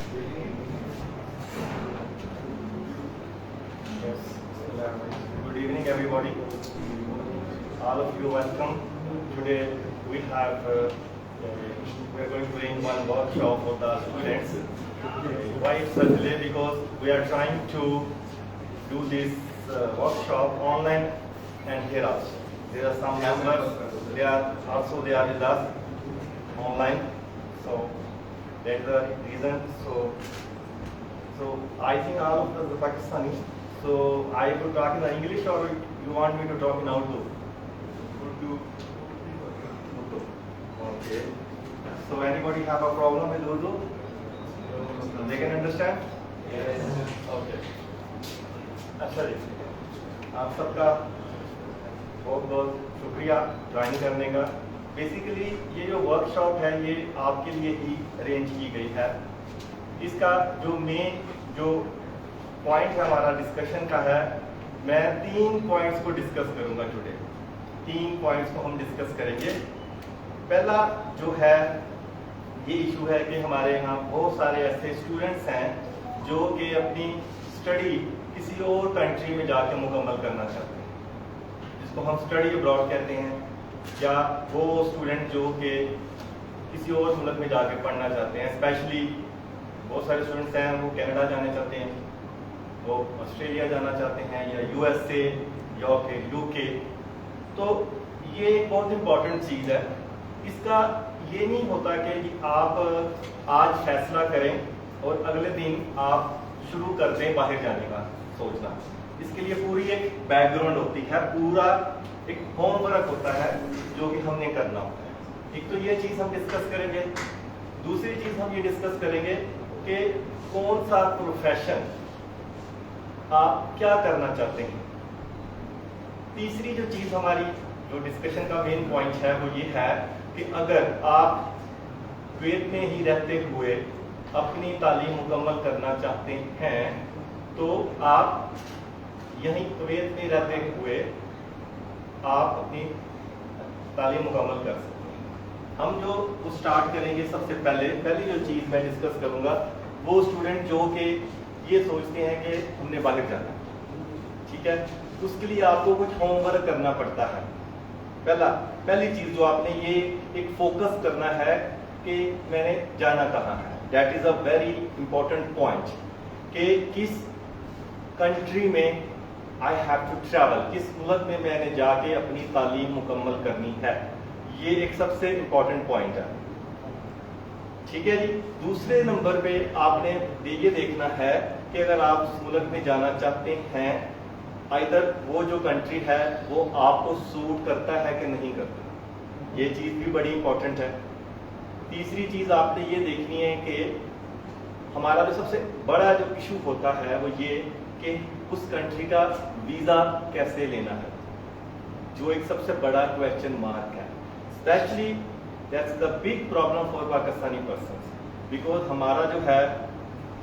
Yes. Good evening, everybody. All of you welcome. Today we have we are going to bring one workshop for the students. Why it's such delay? Because we are trying to do this workshop online and here also. There are some members. They are with us online. So that's the reason. So I think all of the Pakistanis. So I could talk in English, or you want me to talk in Urdu? Urdu. Okay. So anybody have a problem with Urdu? They can understand? Yes. Okay. अच्छा जी, आप सबका बहुत बहुत शुक्रिया join करने का। Basically ये जो वर्कशॉप है ये आपके लिए ही अरेंज की गई है। इसका जो मेन जो पॉइंट है हमारा डिस्कशन का है, मैं 3 पॉइंट्स को डिस्कस करूंगा टुडे। 3 पॉइंट्स को हम डिस्कस करेंगे। पहला जो है ये इशू है कि हमारे यहाँ बहुत सारे ऐसे स्टूडेंट्स हैं जो कि अपनी स्टडी किसी और कंट्री में जाके मुकम्मल करना चाहते हैं, जिसको हम स्टडी अब्रॉड कहते हैं, या वो स्टूडेंट जो कि किसी और मुल्क में जाके पढ़ना चाहते हैं। स्पेशली बहुत सारे स्टूडेंट्स हैं वो कनाडा जाना चाहते हैं, वो ऑस्ट्रेलिया जाना चाहते हैं, या यूएसए या फिर यूके। तो ये एक बहुत इम्पॉर्टेंट चीज़ है। इसका ये नहीं होता कि आप आज फैसला करें और अगले दिन आप शुरू कर दें बाहर जाने का सोचना। इसके लिए पूरी एक बैकग्राउंड होती है, पूरा एक होमवर्क होता है जो कि हमने करना होता है। एक तो ये चीज़ हम डिस्कस करेंगे। दूसरी चीज़ हम ये डिस्कस करेंगे कि कौन सा प्रोफेशन आप क्या करना चाहते हैं। तीसरी जो चीज़ हमारी जो डिस्कशन का मेन पॉइंट है वो ये है कि अगर आप कुवैत में ही रहते हुए अपनी तालीम मुकम्मल करना चाहते हैं तो आप यहीं कुवैत में रहते हुए आप अपनी तालीम मुकम्मल कर सकते हैं। हम जो स्टार्ट करेंगे सबसे पहली जो चीज़ मैं डिस्कस करूंगा वो स्टूडेंट जो कि ये सोचते हैं कि हमने बाहर जाना, ठीक है, उसके लिए आपको कुछ होमवर्क करना पड़ता है। पहली चीज़ जो आपने ये एक फोकस करना है कि मैंने जाना कहाँ है। That is a very important point कि किस कंट्री में आई हैव टू ट्रैवल, किस मुल्क में मैंने जाके अपनी तालीम मुकम्मल करनी है। ये एक सबसे इम्पॉर्टेंट पॉइंट है, ठीक है जी। दूसरे नंबर पे आपने ये देखना है कि अगर आप उस मुल्क में जाना चाहते हैं, आइदर वो जो कंट्री है वो आपको सूट करता है कि नहीं करता। ये चीज़ भी बड़ी इंपॉर्टेंट है। तीसरी चीज़ आपने ये देखनी है कि हमारा जो सबसे बड़ा जो इशू होता है वो ये कि उस कंट्री का वीज़ा कैसे लेना है, जो एक सबसे बड़ा क्वेश्चन मार्क है। Specially that's the big problem for Pakistani persons, because हमारा जो है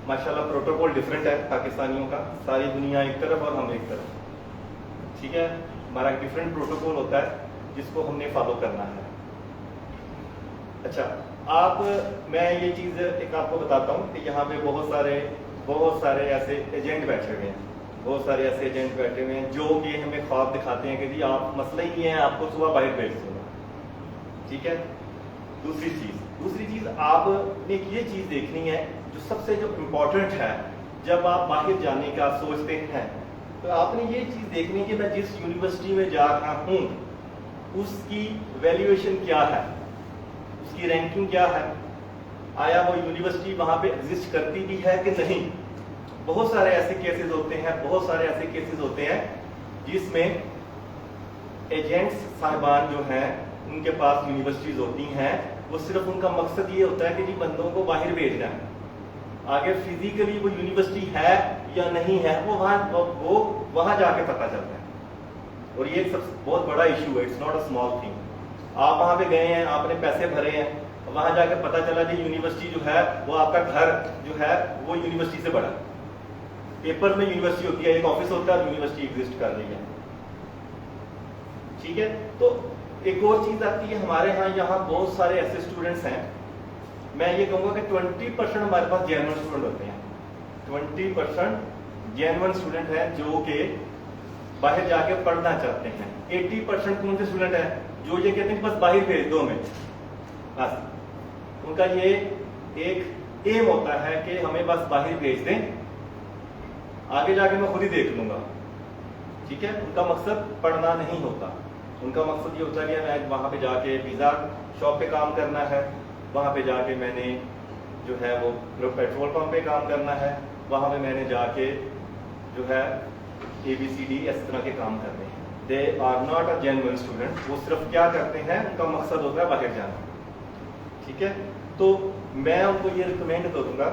माशाल्लाह प्रोटोकॉल डिफरेंट है पाकिस्तानियों का। सारी दुनिया एक तरफ और हम एक तरफ, ठीक है। हमारा डिफरेंट प्रोटोकॉल होता है जिसको हमने फॉलो करना है। अच्छा, मैं ये चीज़ एक आपको बताता हूँ कि यहाँ पे बहुत सारे ऐसे एजेंट बैठे हुए हैं, बहुत सारे ऐसे एजेंट बैठे हुए हैं जो कि हमें ख्वाब दिखाते हैं कि जी आप मसला ही नहीं है, आपको सुबह बाहर भेज दूंगा, ठीक है। दूसरी चीज़ आपने ये चीज़ देखनी है जो सबसे जो इम्पोर्टेंट है जब आप बाहर जाने का सोचते हैं, तो आपने ये चीज़ देखनी है कि मैं जिस यूनिवर्सिटी में जा रहा हूँ उसकी वैल्यूएशन क्या है, उसकी रैंकिंग क्या है, आया वो यूनिवर्सिटी वहाँ पे एग्जिस्ट करती भी है कि नहीं। बहुत सारे ऐसे केसेस होते हैं जिसमें एजेंट्स साहिबान जो हैं उनके पास यूनिवर्सिटीज़ होती हैं, वो सिर्फ उनका मकसद ये होता है कि जी बंदों को बाहर भेजना है। आगे फिजिकली वो यूनिवर्सिटी है या नहीं है वो वहाँ जाके पता चलता है। और ये एक बहुत बड़ा इशू है, it's not a small thing. आप वहाँ पे गए हैं, आपने पैसे भरे हैं, वहाँ जाके पता चला जी यूनिवर्सिटी जो है वो आपका घर जो है वो यूनिवर्सिटी से बड़ा। पेपर में यूनिवर्सिटी होती है, एक ऑफिस होता है, यूनिवर्सिटी एग्जिस्ट कर रही है, ठीक है। तो एक और चीज आती है, हमारे यहाँ बहुत सारे ऐसे स्टूडेंट्स हैं मैं ये कहूँगा कि 20% हमारे पास जेन्युइन स्टूडेंट होते हैं। 20% जेन्युइन स्टूडेंट हैं जो कि बाहर जाके पढ़ना चाहते हैं। 80% कौन से स्टूडेंट हैं जो ये कहते हैं कि बस बाहर भेज दो हमें, बस उनका ये एक एम होता है कि हमें बस बाहर भेज दें, आगे जाके मैं खुद ही देख लूंगा। ठीक है, उनका मकसद पढ़ना नहीं होता। उनका मकसद ये होता है कि मैं वहां पे जाके वीजा शॉप पे काम करना है, वहां पे जाके मैंने जो है वो पेट्रोल पंप पे काम करना है, वहां पे मैंने जाके जो है ABCD इस तरह के काम करने हैं। They are not a genuine student. वो सिर्फ क्या करते हैं, उनका मकसद होता है बाहर जाना। ठीक है, तो मैं उनको ये रिकमेंड करूंगा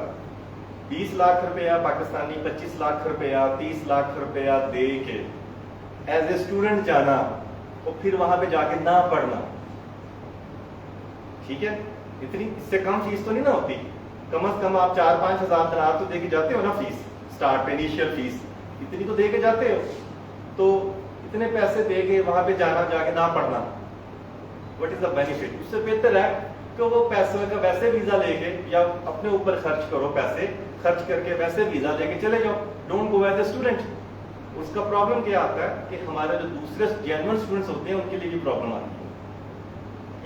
20 लाख रुपया पाकिस्तानी, 25 लाख रुपया, 30 लाख रुपया दे के एज ए स्टूडेंट जाना और फिर वहां पे जाके ना पढ़ना। ठीक है, इतनी इससे कम फीस तो नहीं ना होती। कम से कम आप 4-5 हजार दिनार तो देके जाते हो ना फीस, स्टार्ट पे इनिशियल फीस इतनी तो देके जाते हो। तो इतने पैसे दे के वहां पे जाना, जाके ना पढ़ना, व्हाट इज द बेनिफिट? उससे बेहतर है कि वो पैसे का वैसे वीजा लेके या अपने ऊपर खर्च करो, पैसे खर्च करके वैसे वीजा लेके चले जाओ। Don't go as a student. उसका प्रॉब्लम क्या आता है कि हमारे जो दूसरे जेन्युइन स्टूडेंट्स होते हैं उनके लिए भी प्रॉब्लम आती है।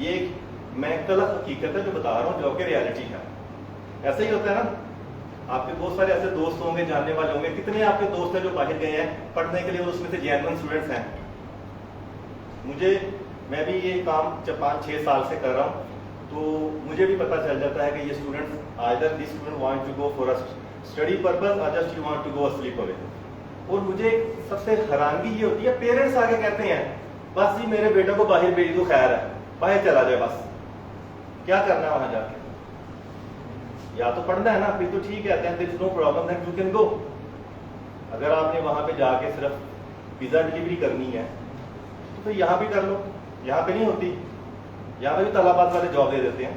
ये मैं गलत हकीकत है जो बता रहा हूँ, जो कि रियलिटी है। ऐसे ही होता है ना, आपके बहुत सारे ऐसे दोस्त होंगे, जानने वाले होंगे। कितने आपके दोस्त हैं जो बाहर गए हैं पढ़ने के लिए और उसमें से जेन्युइन स्टूडेंट्स हैं। मैं भी ये काम 5-6 साल से कर रहा हूँ, तो मुझे भी पता चल जाता है कि ये students either this student want to go for a study purpose और just you want to go sleep away. और मुझे सबसे हैरानगी ये होती है, पेरेंट्स आके कहते हैं बस जी मेरे बेटे को बाहर भेज दो, खैर है बाहर चला जाए, बस क्या करना है वहां जाके, या तो पढ़ना है ना, फिर तो ठीक है, there is no problem, that you can go. अगर आपने वहां पे जाके सिर्फ पिज्जा डिलीवरी करनी है तो फिर यहाँ भी कर लो। यहाँ पे नहीं होती, यहाँ पे भी तलाबात वाले जॉब दे देते हैं,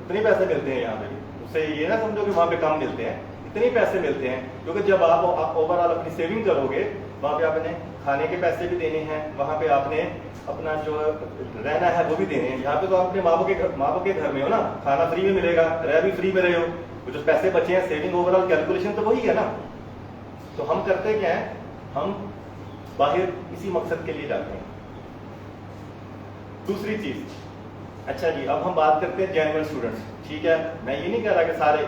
इतने पैसे मिलते हैं यहाँ पे भी। उससे ये ना समझो कि वहां पे कम मिलते हैं, इतने पैसे मिलते हैं। क्योंकि जब आप ओवरऑल अपनी सेविंग करोगे, वहां पे आपने खाने के पैसे भी देने हैं, वहां पे आपने अपना जो रहना है वो भी देने हैं। यहाँ पे तो आप अपने माँ बाप के घर में हो ना, खाना फ्री में मिलेगा, रह भी फ्री में रहे हो, जो पैसे बचे हैं सेविंग ओवरऑल कैलकुलेशन तो वही है ना। तो हम करते क्या है, हम बाहर इसी मकसद के लिए जाते हैं। दूसरी चीज, अच्छा जी अब हम बात करते हैं जेन्युइन स्टूडेंट्स। ठीक है, मैं ये नहीं कह रहा कि सारे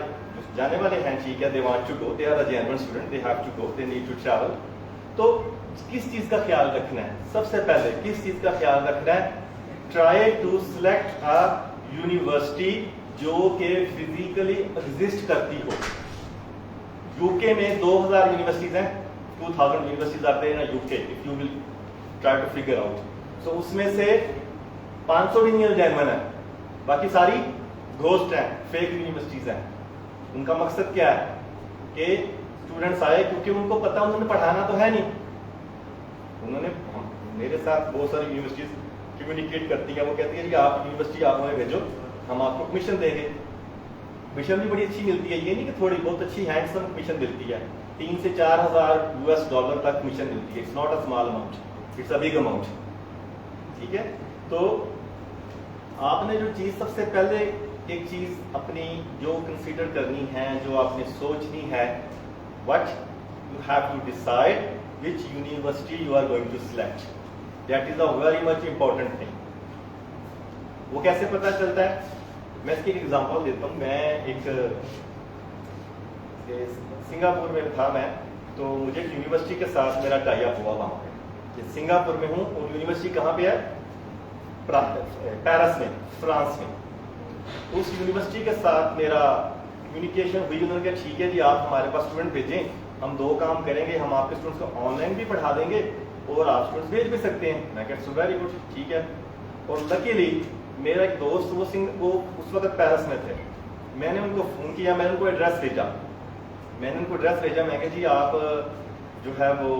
जाने वाले हैं, ठीक है, they want to go, they are the genuine student, they have to go, they need to travel. तो किस चीज का ख्याल रखना है? सबसे पहले किस चीज का ख्याल रखना है? Try to select a university जो कि फिजिकली एग्जिस्ट करती हो। यूके में 2000 यूनिवर्सिटीज हैं, 2000 universities are there in UK, if you will try to figure out. So उसमें से 500 भी नहीं जेन्युइन है, बाकी सारी घोस्ट हैं, फेक यूनिवर्सिटीज हैं। उनका मकसद क्या है कि स्टूडेंट्स आए, क्योंकि उनको पता उन्होंने पढ़ाना तो है नहीं। उन्होंने मेरे साथ बहुत सारी यूनिवर्सिटीज कम्युनिकेट करती है, वो कहती है कि आप यूनिवर्सिटी आप हमें भेजो, हम आपको कमीशन देंगे। कमीशन भी बड़ी अच्छी मिलती है, ये नहीं कि थोड़ी बहुत अच्छी हैंडसम कमीशन मिलती है। 3 से 4,000 US डॉलर तक कमीशन मिलती है। It's not a small amount, it's a big amount. ठीक है, तो आपने जो चीज सबसे पहले एक चीज अपनी जो कंसीडर करनी है, जो आपने सोचनी है, what you have to decide which university you are going to select. That is a very much important thing. वो कैसे पता चलता है? मैं इसकी एक एग्जांपल देता हूँ। मैं एक सिंगापुर में था मैं, तो मुझे यूनिवर्सिटी के साथ मेरा टाई अप हुआ वहां पे। सिंगापुर में हूँ और यूनिवर्सिटी कहाँ पे है? पेरिस में, फ्रांस में। उस यूनिवर्सिटी के साथ मेरा कम्युनिकेशन हुई। उन्होंने कहा ठीक है जी आप हमारे पास स्टूडेंट भेजें, हम 2 काम करेंगे, हम आपके स्टूडेंट्स को ऑनलाइन भी पढ़ा देंगे और आप स्टूडेंट्स भेज भी सकते हैं। मैं कहता हूँ वेरी गुड, ठीक है। और लकीली मेरा एक दोस्त वो उस वक्त पेरिस में थे। मैंने उनको फोन किया, मैंने उनको एड्रेस भेजा, मैं कहा जी आप जो है वो,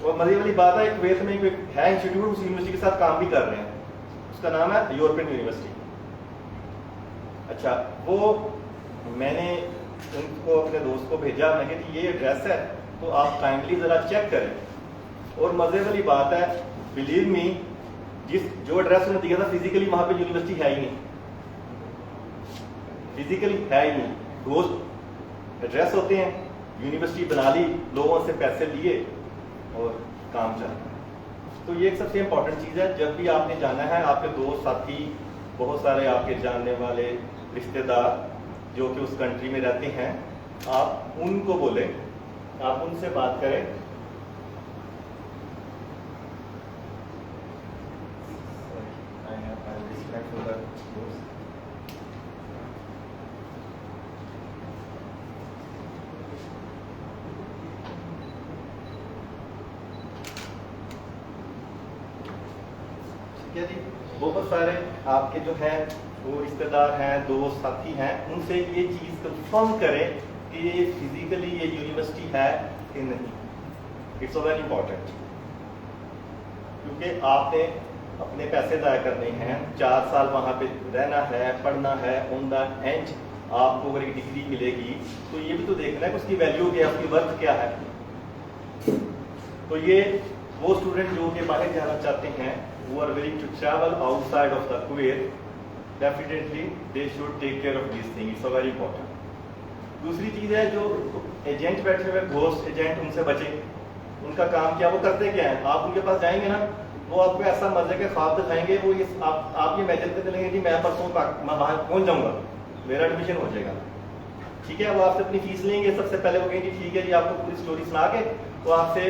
और मजे वाली बात है कुवैत में कोई है इंस्टीट्यूट, उस यूनिवर्सिटी के साथ काम भी कर रहे हैं, उसका नाम है यूरोपियन यूनिवर्सिटी। अच्छा, वो मैंने उनको अपने दोस्त को भेजा, मैं कहा ये एड्रेस है तो आप काइंडली जरा चेक करें। और मजे वाली बात है, बिलीव मी, जो एड्रेस उन्होंने दिया था फिजिकली वहां पे यूनिवर्सिटी है ही नहीं। फिजिकली है ही नहीं, घोस्ट एड्रेस होते हैं, यूनिवर्सिटी बना ली, लोगों से पैसे लिए और काम चल रहा है। तो ये एक सबसे इम्पोर्टेंट चीज़ है। जब भी आपने जाना है, आपके दोस्त साथी, बहुत सारे आपके जानने वाले रिश्तेदार जो कि उस कंट्री में रहते हैं, आप उनको बोलें, आप उनसे बात करें। बहुत सारे आपके जो हैं वो रिश्तेदार हैं, दोस्त साथी हैं, उनसे ये चीज़ कंफर्म करें कि ये फिजिकली ये यूनिवर्सिटी है कि नहीं। इट्स वेरी इंपॉर्टेंट, क्योंकि आपने अपने पैसे ज़ाया करने हैं, 4 साल वहाँ पे रहना है, पढ़ना है, ऑन द एंड आपको अगर एक डिग्री मिलेगी तो ये भी तो देखना है कि उसकी वैल्यू क्या है, उसकी वर्थ क्या है। तो ये वो स्टूडेंट जो कि बाहर जाना चाहते हैं, who are willing to travel outside of the Kuwait, definitely they should take care of these things. It's a very important. दूसरी चीज़ है, जो एजेंट बैठे हुए घोस्ट एजेंट, उनसे बचें। उनका काम क्या, वो करते क्या है, आप उनके पास जाएंगे ना, वो आपको ऐसा मजे के ख्वाब दिखाएंगे, वो आप ये इमेजिन करते रहेंगे कि मैं परसों मैं वहाँ पहुँच जाऊँगा, मेरा एडमिशन हो जाएगा, ठीक है। वो आपसे अपनी फीस लेंगे, सबसे पहले वो कहेंगे ठीक है जी, आपको पूरी स्टोरी सुना के वो आपसे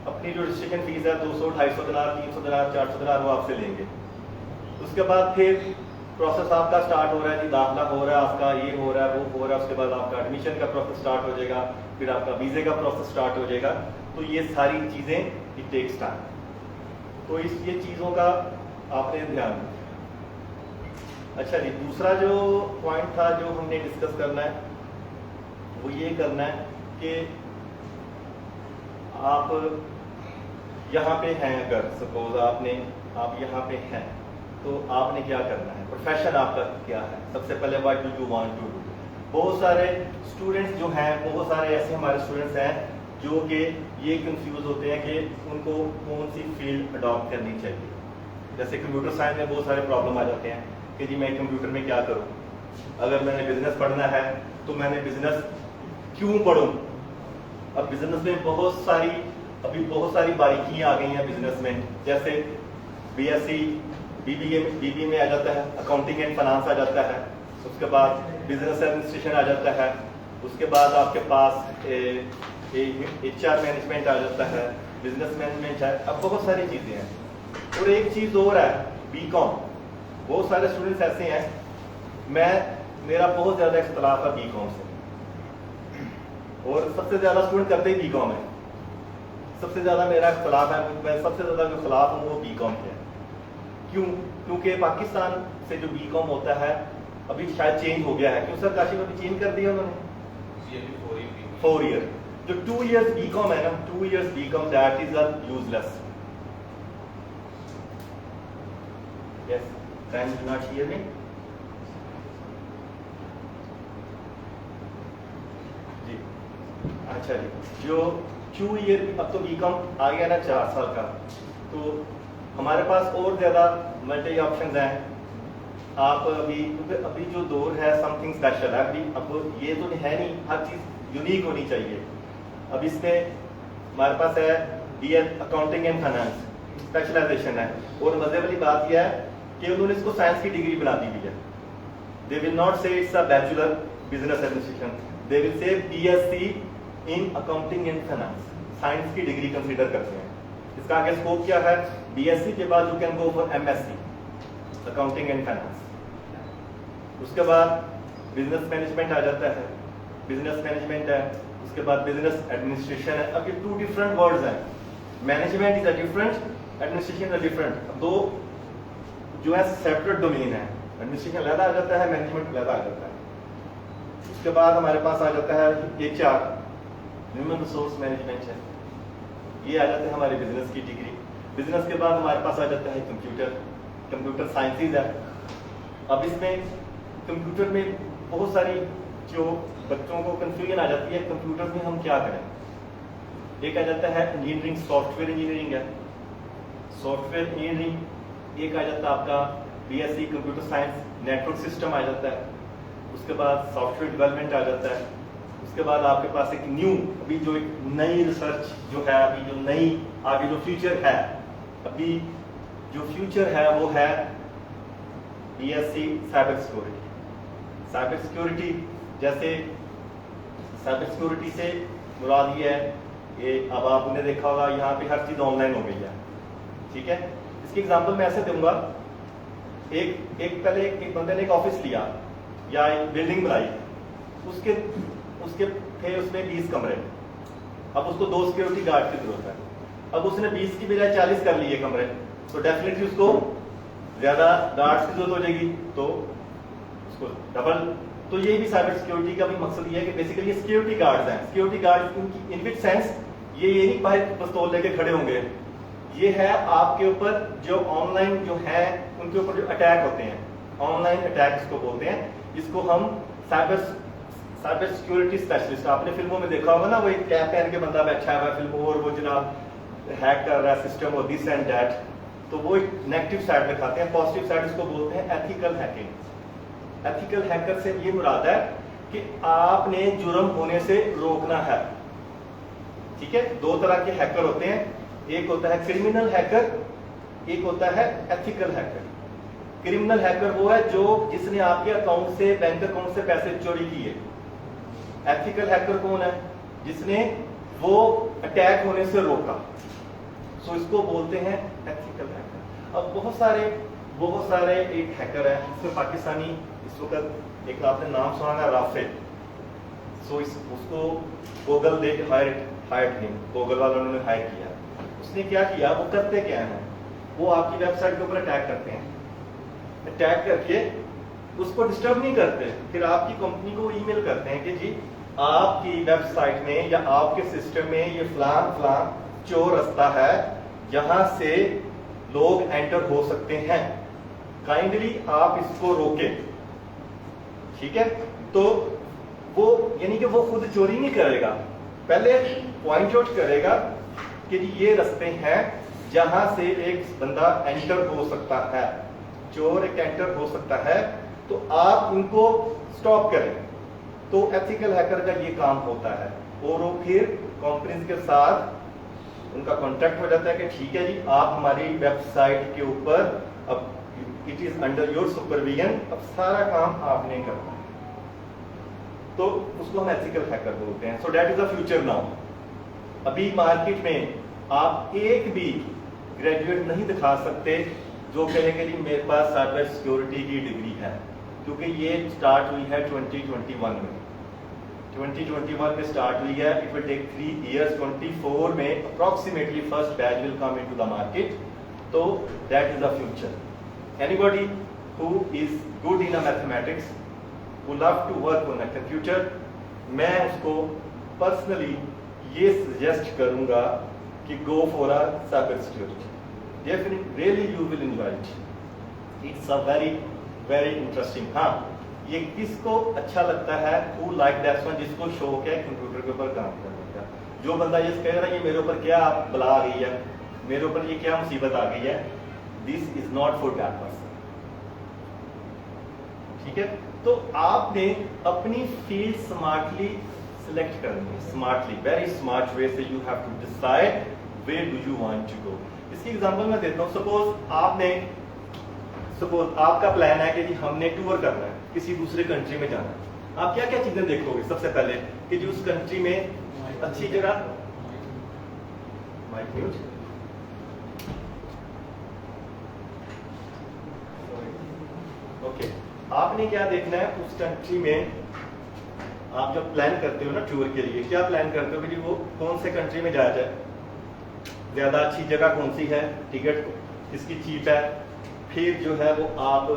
अपनी जो रजिस्ट्रेशन फीस है 200, 250 दिनार, 300 दिनार, 400 दिनार वो आपसे लेंगे। उसके बाद फिर प्रोसेस आपका स्टार्ट हो रहा है जी, दाखिला हो रहा है आपका, ये हो रहा है, वो हो रहा है, उसके बाद आपका एडमिशन का प्रोसेस स्टार्ट हो जाएगा, फिर आपका वीज़े का प्रोसेस स्टार्ट हो जाएगा। तो ये सारी चीज़ें इट टेक्स टाइम, तो ये चीज़ों का आपने ध्यान रखना। अच्छा जी, दूसरा जो पॉइंट था जो हमने डिस्कस करना है वो ये करना है कि आप यहाँ पे हैं, अगर सपोज आप यहाँ पे हैं तो आपने क्या करना है, प्रोफेशन आपका क्या है। सबसे पहले what do you want to do. बहुत सारे स्टूडेंट्स जो हैं, बहुत सारे ऐसे हमारे स्टूडेंट्स हैं जो कि ये कंफ्यूज होते हैं कि उनको कौन सी फील्ड अडॉप्ट करनी चाहिए। जैसे कंप्यूटर साइंस में बहुत सारे प्रॉब्लम आ जाते हैं कि जी मैं कंप्यूटर में क्या करूँ, अगर मैंने बिजनेस पढ़ना है तो मैंने बिजनेस क्यों पढ़ूँ। अब बिजनेस में अभी बहुत सारी बारीकियाँ आ गई हैं बिजनेस में, जैसे बीएससी बीबीए में आ जाता है, अकाउंटिंग एंड फाइनेंस आ जाता है, उसके बाद बिजनेस एडमिनिस्ट्रेशन आ जाता है, उसके बाद आपके पास HR मैनेजमेंट आ जाता है, बिजनेस मैनेजमेंट है, अब बहुत सारी चीज़ें हैं। और एक चीज़ और है, बीकॉम। बहुत सारे स्टूडेंट्स ऐसे हैं, मेरा बहुत ज़्यादा इख्तलाफ है बीकॉम से, और सबसे ज़्यादा स्टूडेंट करते ही बीकॉम है। सबसे ज़्यादा मेरा इख्तलाफ है, मैं सबसे ज़्यादा जो खिलाफ हूँ वो बीकॉम के है। क्यों? क्योंकि पाकिस्तान से जो बीकॉम होता है अभी शायद चेंज हो गया है। क्यों सर, काशी में भी चेंज कर दिया उन्होंने 4 ईयर। जो 2 इयर्स बीकॉम है ना, 2 years BCom that is useless. Yes, can you not hear me? जी अच्छा जी, जो 2 ईयर, अब तो बीकॉम आ गया ना 4 साल का, तो हमारे पास और ज़्यादा मल्टी ऑप्शन हैं। आप अभी जो दौर है समथिंग स्पेशल है, अभी अब ये तो है नहीं, हर चीज़ यूनिक होनी चाहिए। अब इसमें हमारे पास है BA accounting and finance specialisation है, और मजे वाली बात यह है कि उन्होंने इसको साइंस की डिग्री बना दी हुई है। दे विल नॉट से it's a bachelor business administration, they will say BSc in accounting and finance, science की डिग्री कंसीडर करते हैं। इसका आगे स्कोप क्या है, BSc के बाद you can go for MSc accounting and finance. उसके बाद बिजनेस मैनेजमेंट आ जाता है, बिजनेस मैनेजमेंट है, उसके बाद बिजनेस एडमिनिस्ट्रेशन है। अब ये 2 डिफरेंट वर्ड्स हैं, management is a different, administration is a different. दो जो है सेपरेट डोमेन है, एडमिनिस्ट्रेशन अलग आ जाता है, मैनेजमेंट अलग आ जाता है। उसके बाद हमारे पास आ जाता है HR ह्यूमन रिसोर्स मैनेजमेंट है, ये आ जाता है हमारे बिजनेस की डिग्री। बिजनेस के बाद हमारे पास आ जाता है कंप्यूटर साइंसेज है। अब इसमें कंप्यूटर में बहुत सारी जो बच्चों को कंफ्यूजन आ जाती है, कंप्यूटर में हम क्या करें। एक आ जाता है इंजीनियरिंग, सॉफ्टवेयर इंजीनियरिंग है, सॉफ्टवेयर इंजीनियरिंग। एक आ जाता है आपका BSc computer science network system आ जाता है। उसके बाद सॉफ्टवेयर डेवलपमेंट आ जाता है, उसके बाद आपके पास एक न्यू, अभी जो एक नई रिसर्च जो है, अभी जो नई आगे जो फ्यूचर है, अभी जो फ्यूचर है वो है BSc cyber security. Cyber security, जैसे साइबर सिक्योरिटी से मुराद ये है, ये अब आपने देखा होगा यहाँ पे हर चीज़ ऑनलाइन हो गई है, ठीक है। इसकी एग्जांपल मैं ऐसे दूंगा, पहले एक बंदे ने एक ऑफिस लिया या एक बिल्डिंग बनाई, उसके थे उसमें 20 कमरे, अब उसको 2 सिक्योरिटी गार्ड की जरूरत है। अब उसने 20 की बजाय 40 कर लिए कमरे, तो डेफिनेटली उसको ज्यादा गार्ड्स की जरूरत हो जाएगी, तो उसको डबल। तो ये भी साइबर सिक्योरिटी का भी मकसद ये है कि बेसिकली ये सिक्योरिटी गार्ड्स हैं। सिक्योरिटी गार्ड इन विच सेंस, ये नहीं बाहर पिस्तौल लेके खड़े होंगे, ये है आपके ऊपर जो ऑनलाइन जो है उनके ऊपर जो अटैक होते हैं, ऑनलाइन अटैक इसको बोलते हैं, जिसको हम साइबर सिक्योरिटी स्पेशलिस्ट, आपने फिल्मों में देखा होगा ना, वो एक कैप पहन के बंदा बैठा हुआ है फिल्मों, और वो जनाब हैक कर रहा है सिस्टम और दिस एंड दैट, तो वो एक नेगेटिव साइड दिखाते हैं। पॉजिटिव साइड इसको बोलते हैं एथिकल हैकिंग। एथिकल हैकर से ये मुराद है कि आपने जुर्म होने से रोकना है, ठीक है। 2 तरह के हैकर होते हैं, एक होता है क्रिमिनल हैकर, एक होता है एथिकल हैकर। क्रिमिनल हैकर वो है जो जिसने आपके अकाउंट से, बैंक अकाउंट से पैसे चोरी किए। एथिकल हैकर कौन है? जिसने वो अटैक होने से रोका, सो इसको बोलते हैं एथिकल हैकर। अब बहुत सारे एक हैकर है, इसमें पाकिस्तानी इस वक्त एक आपने नाम सुना है राफेल, सो उसको Google they hire him, Google वालों ने हायर किया। उसने क्या किया, वो करते क्या है, वो आपकी वेबसाइट के ऊपर अटैक करते हैं, अटैक करके उसको डिस्टर्ब नहीं करते, फिर आपकी कंपनी को ईमेल करते हैं कि जी आपकी वेबसाइट में या आपके सिस्टम में ये फलान चोर रास्ता है, जहां से लोग एंटर हो सकते हैं, काइंडली आप इसको रोकें, ठीक है। तो वो यानी कि वो खुद चोरी नहीं करेगा, पहले पॉइंट आउट करेगा कि ये रास्ते हैं जहां से एक बंदा एंटर हो सकता है, चोर एक एंटर हो सकता है, तो आप उनको स्टॉप करें। तो एथिकल हैकर का ये काम होता है, और वो फिर कंपनीज के साथ उनका कॉन्ट्रैक्ट हो जाता है कि ठीक है जी, आप हमारी वेबसाइट के ऊपर, अब it is under your supervision, अब सारा काम आपने करना है, तो उसको हम एथिकल हैकर बोलते हैं। So that is the future now. अभी मार्केट में आप एक भी ग्रेजुएट नहीं दिखा सकते जो कहेंगे जी मेरे पास साइबर सिक्योरिटी की डिग्री है, क्योंकि ये स्टार्ट हुई है 2021 में, 2021 में स्टार्ट हुई है। इट विल टेक 3 years, 24 में approximately first batch will come into the market, तो that is the future. Anybody who is good in mathematics, who love to work on in future, मैं उसको पर्सनली ये suggest करूंगा कि go for a cyber security. Definitely, really you will enjoy it. It's a very very interesting. हाँ, ये किसको अच्छा लगता है, who like that one, जिसको शौक है कंप्यूटर के ऊपर काम करने का। जो बंदा ये कह रहा है ये मेरे ऊपर क्या बला आ गई है, मेरे ऊपर ये क्या मुसीबत आ गई है, this is not for that person, ठीक है। तो आपने अपनी फील्ड स्मार्टली सिलेक्ट करनी है, स्मार्टली, वेरी स्मार्ट वे से you have to decide where do you want to go. इसकी एग्जांपल मैं देता हूँ। सपोज आपका प्लान है कि जी हमने टूर करना है, किसी दूसरे कंट्री में जाना है, आप क्या क्या चीजें देखोगे सबसे पहले कि जी उस कंट्री में अच्छी जगह, माइक म्यूट, ओके, आपने क्या देखना है उस कंट्री में, आप जब प्लान करते हो ना टूर के लिए, क्या प्लान करते हो कि वो कौन से कंट्री में जाया जाए, ज्यादा अच्छी जगह कौन सी है, टिकट किसकी चीप है, फिर जो है वो आप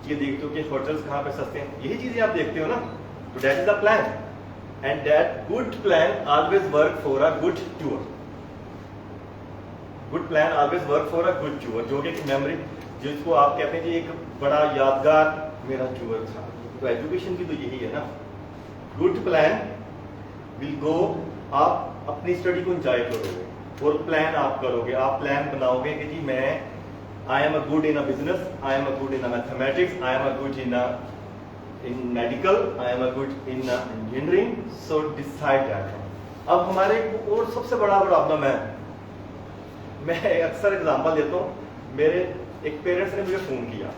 ये देखते हो कि होटल्स कहाँ पे सस्ते हैं, यही चीजें आप देखते हो ना। तो that is the plan, and that good plan always work for a good tour. Good plan always work for a good tour, जो कि एक मेमोरी, जिसको आप कहते हैं कि एक बड़ा यादगार मेरा टूर था। तो एजुकेशन की तो यही है ना, गुड प्लान विल गो, आप अपनी स्टडी को एंजॉय करोगे और प्लान आप करोगे, आप प्लान बनाओगे कि जी मैं I am a good in a business, I am a good in a mathematics, I am a good in in medical, I am a good in engineering, so decide that. अब हमारे और सबसे बड़ा problem है, मैं अक्सर example देता हूँ, मेरे एक पेरेंट्स ने मुझे फ़ोन किया।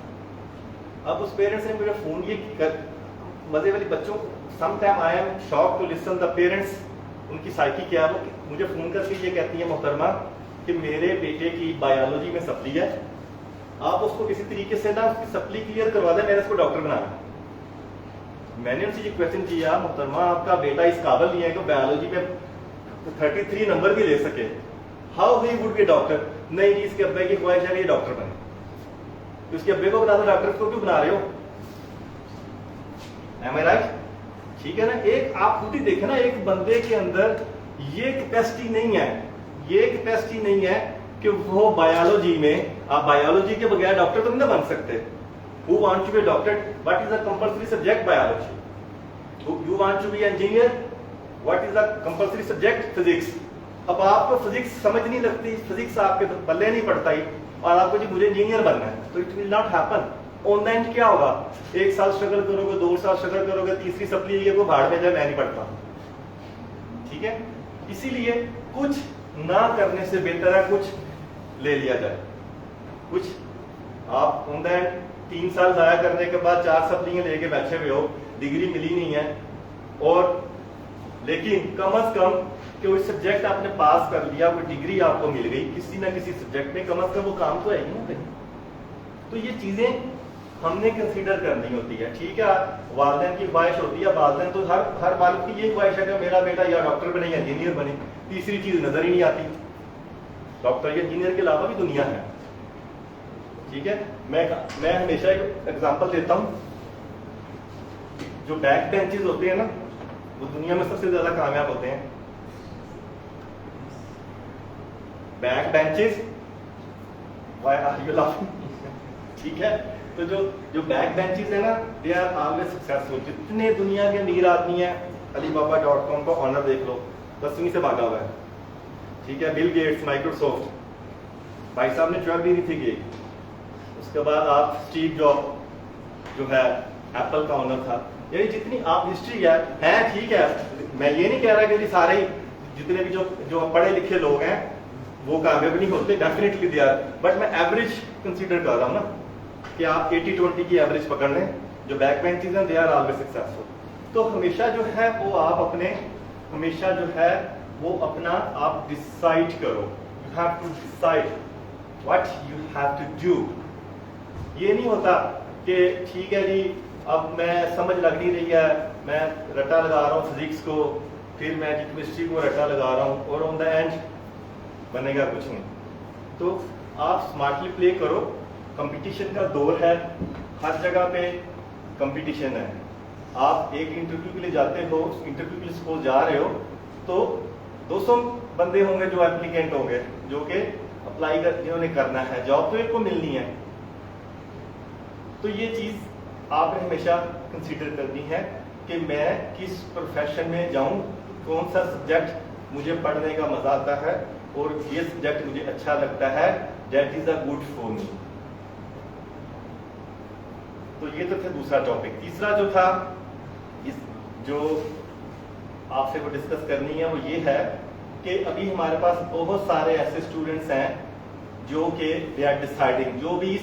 अब उस पेरेंट्स ने मुझे फ़ोन ये मज़े वाली बच्चों, sometime I am shock to listen the parents, उनकी साइकी क्या है, वो मुझे फ़ोन करके ये कहती है मोहतरमा कि मेरे बेटे की बायोलॉजी में सप्ली है, आप उसको किसी तरीके से ना उसकी सप्ली क्लियर करवा दें, मैंने उसको डॉक्टर बनाना। मैंने उनसे ये क्वेश्चन किया, मोहतरमा आपका बेटा इस काबिल नहीं है कि बायोलॉजी में 33 नंबर भी ले सके, how he would be doctor? नहीं जी, इसके अब्बे की ख्वाहिश है ये डॉक्टर बने। तो उसके अब्बे को बना दो डॉक्टर, को क्यों बना रहे हो? एम आई राइट? ठीक है ना। एक आप खुद ही देखें ना, एक बंदे के अंदर ये कैपेसिटी नहीं है, ये कैपेसिटी नहीं है कि वो बायोलॉजी में, आप बायोलॉजी के बगैर डॉक्टर तो नहीं बन सकते। Who wants to be a doctor? What is the compulsory subject? Biology. You want to be an engineer? What is the compulsory subject? Physics. अब आपको फिजिक्स समझ नहीं लगती, फिजिक्स आपके पल्ले नहीं पड़ता ही, और आपको जी मुझे इंजीनियर बनना है, तो it will not happen. On the end क्या होगा? 1 साल स्ट्रगल करोगे, 2 साल स्ट्रगल करोगे, तीसरी सप्ली ये को भाड़ में जाए, मैं नहीं पढ़ता। ठीक है, इसीलिए कुछ ना करने से बेहतर है कुछ ले लिया जाए। कुछ आप ऑन द एंड 3 साल जाया करने के बाद 4 सप्लियां लेके बैठे हुए हो, डिग्री मिली नहीं है, और लेकिन कम से कम कि वो सब्जेक्ट आपने पास कर लिया, कोई डिग्री आपको मिल गई किसी ना किसी सब्जेक्ट में, कम से कम वो काम तो है ही ना कहीं। तो ये चीजें हमने कंसीडर करनी होती है। ठीक है, वालिदैन की ख्वाहिश होती है, वालिदैन तो हर वालिद की यही ख्वाहिश है कि मेरा बेटा या डॉक्टर बने या इंजीनियर बने। तीसरी चीज नजर ही नहीं आती, डॉक्टर या इंजीनियर के अलावा भी दुनिया है। ठीक है, मैं हमेशा एक एग्जांपल देता हूं, जो बैक बेंचेस होते हैं ना, वो दुनिया में सबसे ज्यादा कामयाब होते हैं। Back benches, why are you laughing? ठीक है, तो जो बैक बेंचेस है ना, दे आर ऑलवेज सक्सेसफुल। जितने दुनिया के अमीर आदमी है, alibaba.com का ऑनर देख लो, 10वीं से भागा हुआ है। ठीक है, बिल गेट्स, माइक्रोसॉफ्ट, भाई साहब ने 12 भी नहीं थी की। उसके बाद आप स्टीव जॉब जो है एप्पल का ओनर था। यानी जितनी आप हिस्ट्री है ठीक है, मैं ये नहीं कह रहा कि सारे जितने भी जो पढ़े लिखे लोग हैं वो कामयाब नहीं होते, डेफिनेटली दे आर, बट मैं एवरेज कंसीडर कर रहा हूँ ना, कि आप 80-20 की एवरेज पकड़ लें। जो बैक बेंचेस हैं, दे आर ऑलवेज सक्सेसफुल। तो हमेशा जो है वो आप अपने, हमेशा जो है वो अपना आप डिसाइड करो, you have to decide what you have to do. ये नहीं होता कि ठीक है जी, अब मैं समझ लग नहीं रही है, मैं रट्टा लगा रहा हूँ फिजिक्स को, फिर मैं केमिस्ट्री को रट्टा लगा रहा हूँ, और ऑन द एंड बनेगा कुछ नहीं। तो आप स्मार्टली प्ले करो, कंपटीशन का दौर है, हर जगह पे कंपटीशन है। आप एक इंटरव्यू के लिए जाते हो, इंटरव्यू के लिए सपोज जा रहे हो, तो 200 बंदे होंगे जो एप्लीकेंट होंगे, जो कि अप्लाई कर, जिन्होंने करना है, जॉब तो एक को मिलनी है। तो ये चीज आपने हमेशा कंसीडर करनी है कि मैं किस प्रोफेशन में जाऊं, कौन सा सब्जेक्ट मुझे पढ़ने का मजा आता है, और ये सब्जेक्ट मुझे अच्छा लगता है, that is a good for me. तो ये तो था दूसरा टॉपिक। तीसरा जो था, जो आपसे वो डिस्कस करनी है, वो ये है कि अभी हमारे पास बहुत सारे ऐसे स्टूडेंट्स हैं जो कि दे आर डिसाइडिंग, जो भी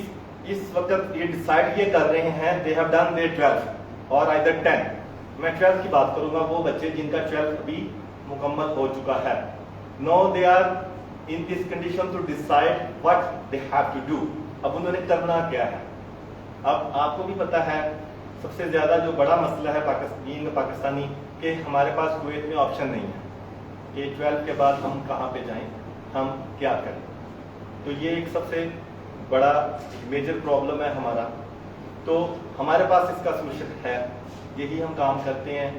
इस वक्त ये डिसाइड ये कर रहे हैं, they have done there 12th और आइदर 10। मैं 12th की बात करूंगा, वो बच्चे जिनका 12th अभी मुकम्मल हो चुका है। No they are in this condition to decide what they have to do. अब उन्होंने करना क्या है। अब आपको भी पता है सबसे ज्यादा जो बड़ा मसला है पाकिस्तानी कि हमारे पास कुवैत में ऑप्शन नहीं है कि 12th के बाद हम कहाँ पे जाएं, हम क्या करें। तो ये एक सबसे बड़ा मेजर प्रॉब्लम है हमारा। तो हमारे पास इसका सोल्यूशन है, यही हम काम करते हैं।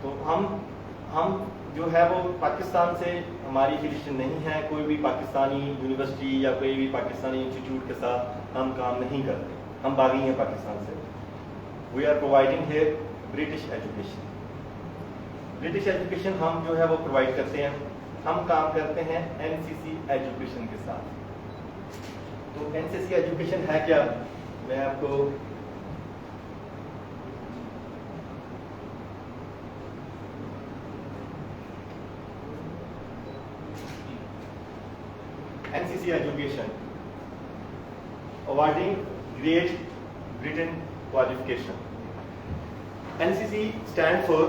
तो हम जो है वो पाकिस्तान से हमारी एफिलिएशन नहीं है, कोई भी पाकिस्तानी यूनिवर्सिटी या कोई भी पाकिस्तानी इंस्टीट्यूट के साथ हम काम नहीं करते, हम बागी हैं पाकिस्तान से। We are providing here British education. British education हम जो है वो प्रोवाइड करते हैं। हम काम करते हैं एनसीसी एजुकेशन के साथ। तो एनसीसी एजुकेशन है क्या, मैं आपको NCC education, awarding Great Britain qualification. NCC stand for,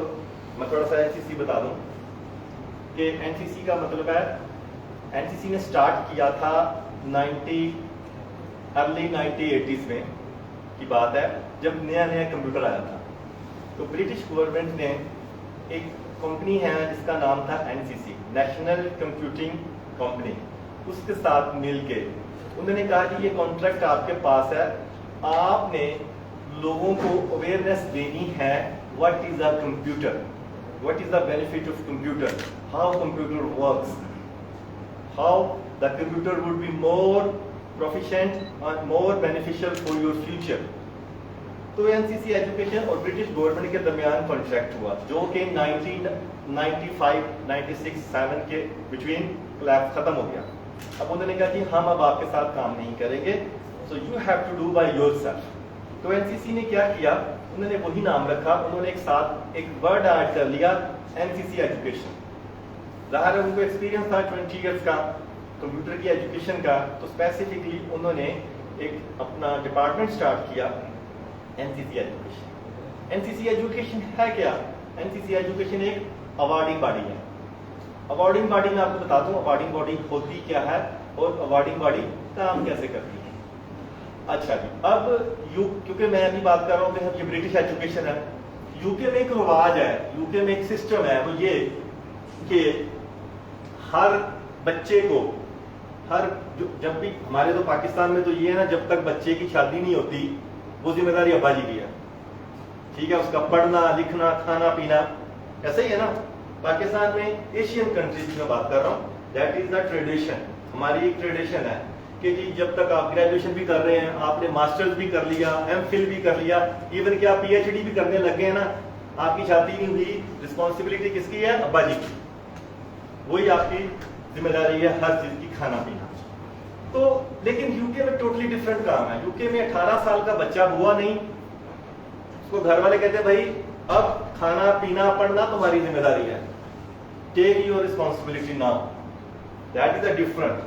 मैं थोड़ा सा NCC बता दूं कि NCC का मतलब है, NCC ने स्टार्ट किया था अर्ली 1980s में की बात है, जब नया नया कंप्यूटर आया था। तो ब्रिटिश गवर्नमेंट ने एक कंपनी है जिसका नाम था NCC, नेशनल कंप्यूटिंग कंपनी, उसके साथ मिलके उन्होंने कहा कि ये कॉन्ट्रैक्ट आपके पास है, आपने लोगों को अवेयरनेस देनी है what is a computer, what is the benefit of computer, how computer works, how the computer would be more proficient and more beneficial for your future. तो NCC एजुकेशन और ब्रिटिश गवर्नमेंट के दरमियान contract हुआ, जो कि 1995, 96, 7 के between collapse खत्म हो गया। अब उन्होंने कहा कि हम अब आपके साथ काम नहीं करेंगे, so you have to do by yourself. तो NCC ने क्या किया, उन्होंने वही नाम रखा, उन्होंने एक साथ एक वर्ड ऐड कर लिया, NCC एजुकेशन। ज़ाहिर है उनको एक्सपीरियंस था 20 इयर्स का कंप्यूटर की एजुकेशन का, तो स्पेसिफिकली उन्होंने एक अपना डिपार्टमेंट स्टार्ट किया, NCC एजुकेशन। NCC एजुकेशन है क्या? NCC एजुकेशन एक अवार्डिंग बॉडी है। अवार्डिंग बॉडी में आपको बता दूं अवार्डिंग बॉडी होती क्या है और अवार्डिंग बॉडी काम कैसे करती है। अच्छा जी, अब क्योंकि मैं अभी बात कर रहा हूँ कि ये ब्रिटिश एजुकेशन है, यूके में एक रिवाज है, यूके में एक सिस्टम है, वो ये कि हर बच्चे को जब भी, हमारे तो पाकिस्तान में तो ये है ना, जब तक बच्चे की शादी नहीं होती वो जिम्मेदारी अब्बा जी की है, ठीक है, उसका पढ़ना लिखना खाना पीना, ऐसा ही है ना। पाकिस्तान में एशियन कंट्रीज में बात कर रहा हूँ, दैट इज द ट्रेडिशन, हमारी एक ट्रेडिशन है कि जी जब तक आप ग्रेजुएशन भी कर रहे हैं, आपने मास्टर्स भी कर लिया, MPhil भी कर लिया, इवन कि आप PhD भी करने लग गए हैं ना, आपकी शादी नहीं हुई, रिस्पॉन्सिबिलिटी किसकी है? अब्बा जी की, वही आपकी जिम्मेदारी है हर चीज की, खाना पीना। तो लेकिन यूके में टोटली डिफरेंट काम है। यूके में 18 साल का बच्चा हुआ नहीं, उसको घर वाले कहते हैं भाई अब खाना पीना पढ़ना तुम्हारी जिम्मेदारी है, take your responsibility now. That is a different,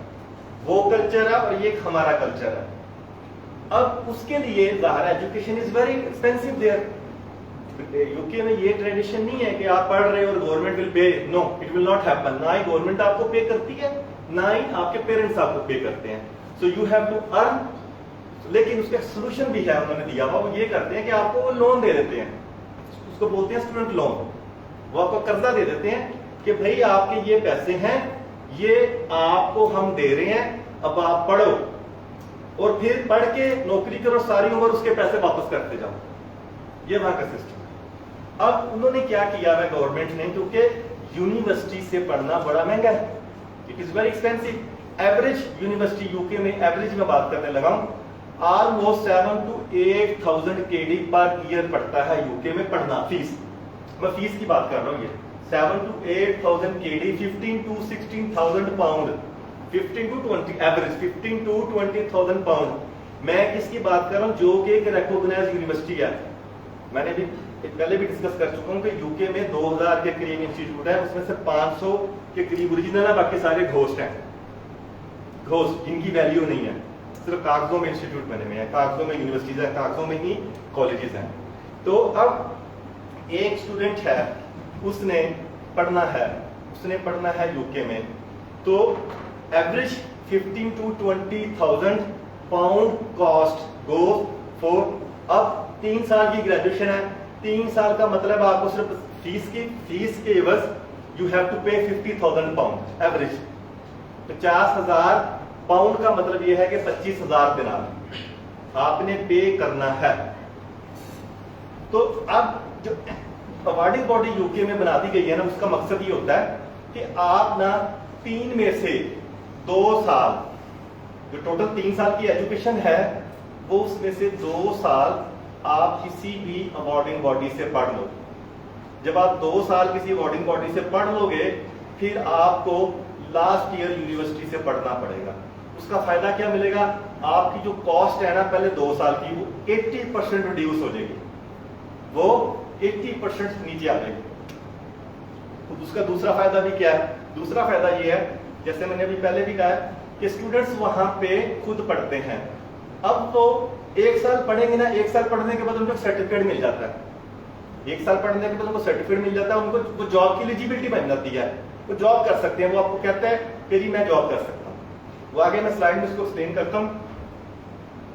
वो कल्चर है और ये हमारा कल्चर है। अब उसके लिए ज़ाहिर education is very expensive there. UK में ये ट्रेडिशन नहीं है कि आप पढ़ रहे हो और government will pay, no it will not happen. ना ही गवर्नमेंट आपको पे करती है, ना ही आपके पेरेंट्स आपको पे करते हैं, so you have to earn. लेकिन उसका सोल्यूशन भी है, उन्होंने दिया हुआ, वो ये करते हैं कि आपको वो लोन दे देते हैं, उसको बोलते हैं स्टूडेंट लोन। वो आपको कर्जा दे देते हैं कि भाई आपके ये पैसे हैं, ये आपको हम दे रहे हैं, अब आप पढ़ो और फिर पढ़ के नौकरी करो, सारी उम्र उसके पैसे वापस करते जाओ। ये वहां का सिस्टम है। अब उन्होंने क्या किया है गवर्नमेंट ने, क्योंकि यूनिवर्सिटी से पढ़ना बड़ा महंगा है, it is very expensive. Average university UK में, एवरेज में बात करने लगा हूं, almost 7 to 8,000 KD per year पड़ता है यूके में पढ़ना, फीस, मैं फीस की बात कर रहा हूँ। ये 7 to 8,000 KD, 15 to 16,000 pound, 15 to 20 average, 15 to 20,000 pound. मैं किसकी बात कर रहा हूँ? जो कि एक रिकॉग्नाइज्ड यूनिवर्सिटी है। मैंने भी पहले भी डिस्कस कर चुका हूँ कि यूके में 2000 के करीब इंस्टीट्यूट है, उसमें से 500 के करीब ओरिजिनल है, बाकी सारे घोस्ट हैं, घोस्ट जिनकी वैल्यू नहीं है, सिर्फ कागजों में इंस्टीट्यूट बने हुए हैं, कागजों में यूनिवर्सिटीज हैं, कागजों में ही कॉलेजेस हैं। तो अब एक स्टूडेंट है, उसने पढ़ना है यूके में, तो average 15 to 20,000 pound cost go for. अब 3 साल की ग्रेजुएशन है, 3 साल का मतलब आपको सिर्फ फीस के एवज यू हैव टू पे 50,000 पाउंड एवरेज। 50,000 पाउंड का मतलब यह है कि 25,000 दिनार आपने पे करना है। तो अब जो अवार्डिंग बॉडी यूके में बना दी गई है ना, उसका मकसद ये होता है कि आप ना 3 में से 2 साल, जो टोटल 3 साल की एजुकेशन है, वो उसमें से 2 साल आप किसी भी अवार्डिंग बॉडी से पढ़ लो। जब आप 2 साल किसी अवार्डिंग बॉडी से पढ़ लोगे, फिर आपको लास्ट ईयर यूनिवर्सिटी से पढ़ना पड़ेगा। उसका फायदा क्या मिलेगा? आपकी जो कॉस्ट है ना पहले 2 साल की, वो 80% रिड्यूस हो जाएगी, वो 80% नीचे आ जाएगी। तो उसका दूसरा फायदा भी क्या है? दूसरा फायदा ये है, जैसे मैंने अभी पहले भी कहा, कि स्टूडेंट्स वहां पे खुद पढ़ते हैं। अब तो 1 साल पढ़ेंगे ना, 1 साल पढ़ने के बाद उनको सर्टिफिकेट मिल जाता है। 1 साल पढ़ने के बाद उनको सर्टिफिकेट मिल जाता है, उनको वो जॉब की एलिजिबिलिटी बन जाती है, वो जॉब कर सकते हैं। वो आपको कहता है कि जी मैं जॉब कर सकता हूँ। वो आगे मैं स्लाइड में इसको एक्सप्लेन करता हूँ।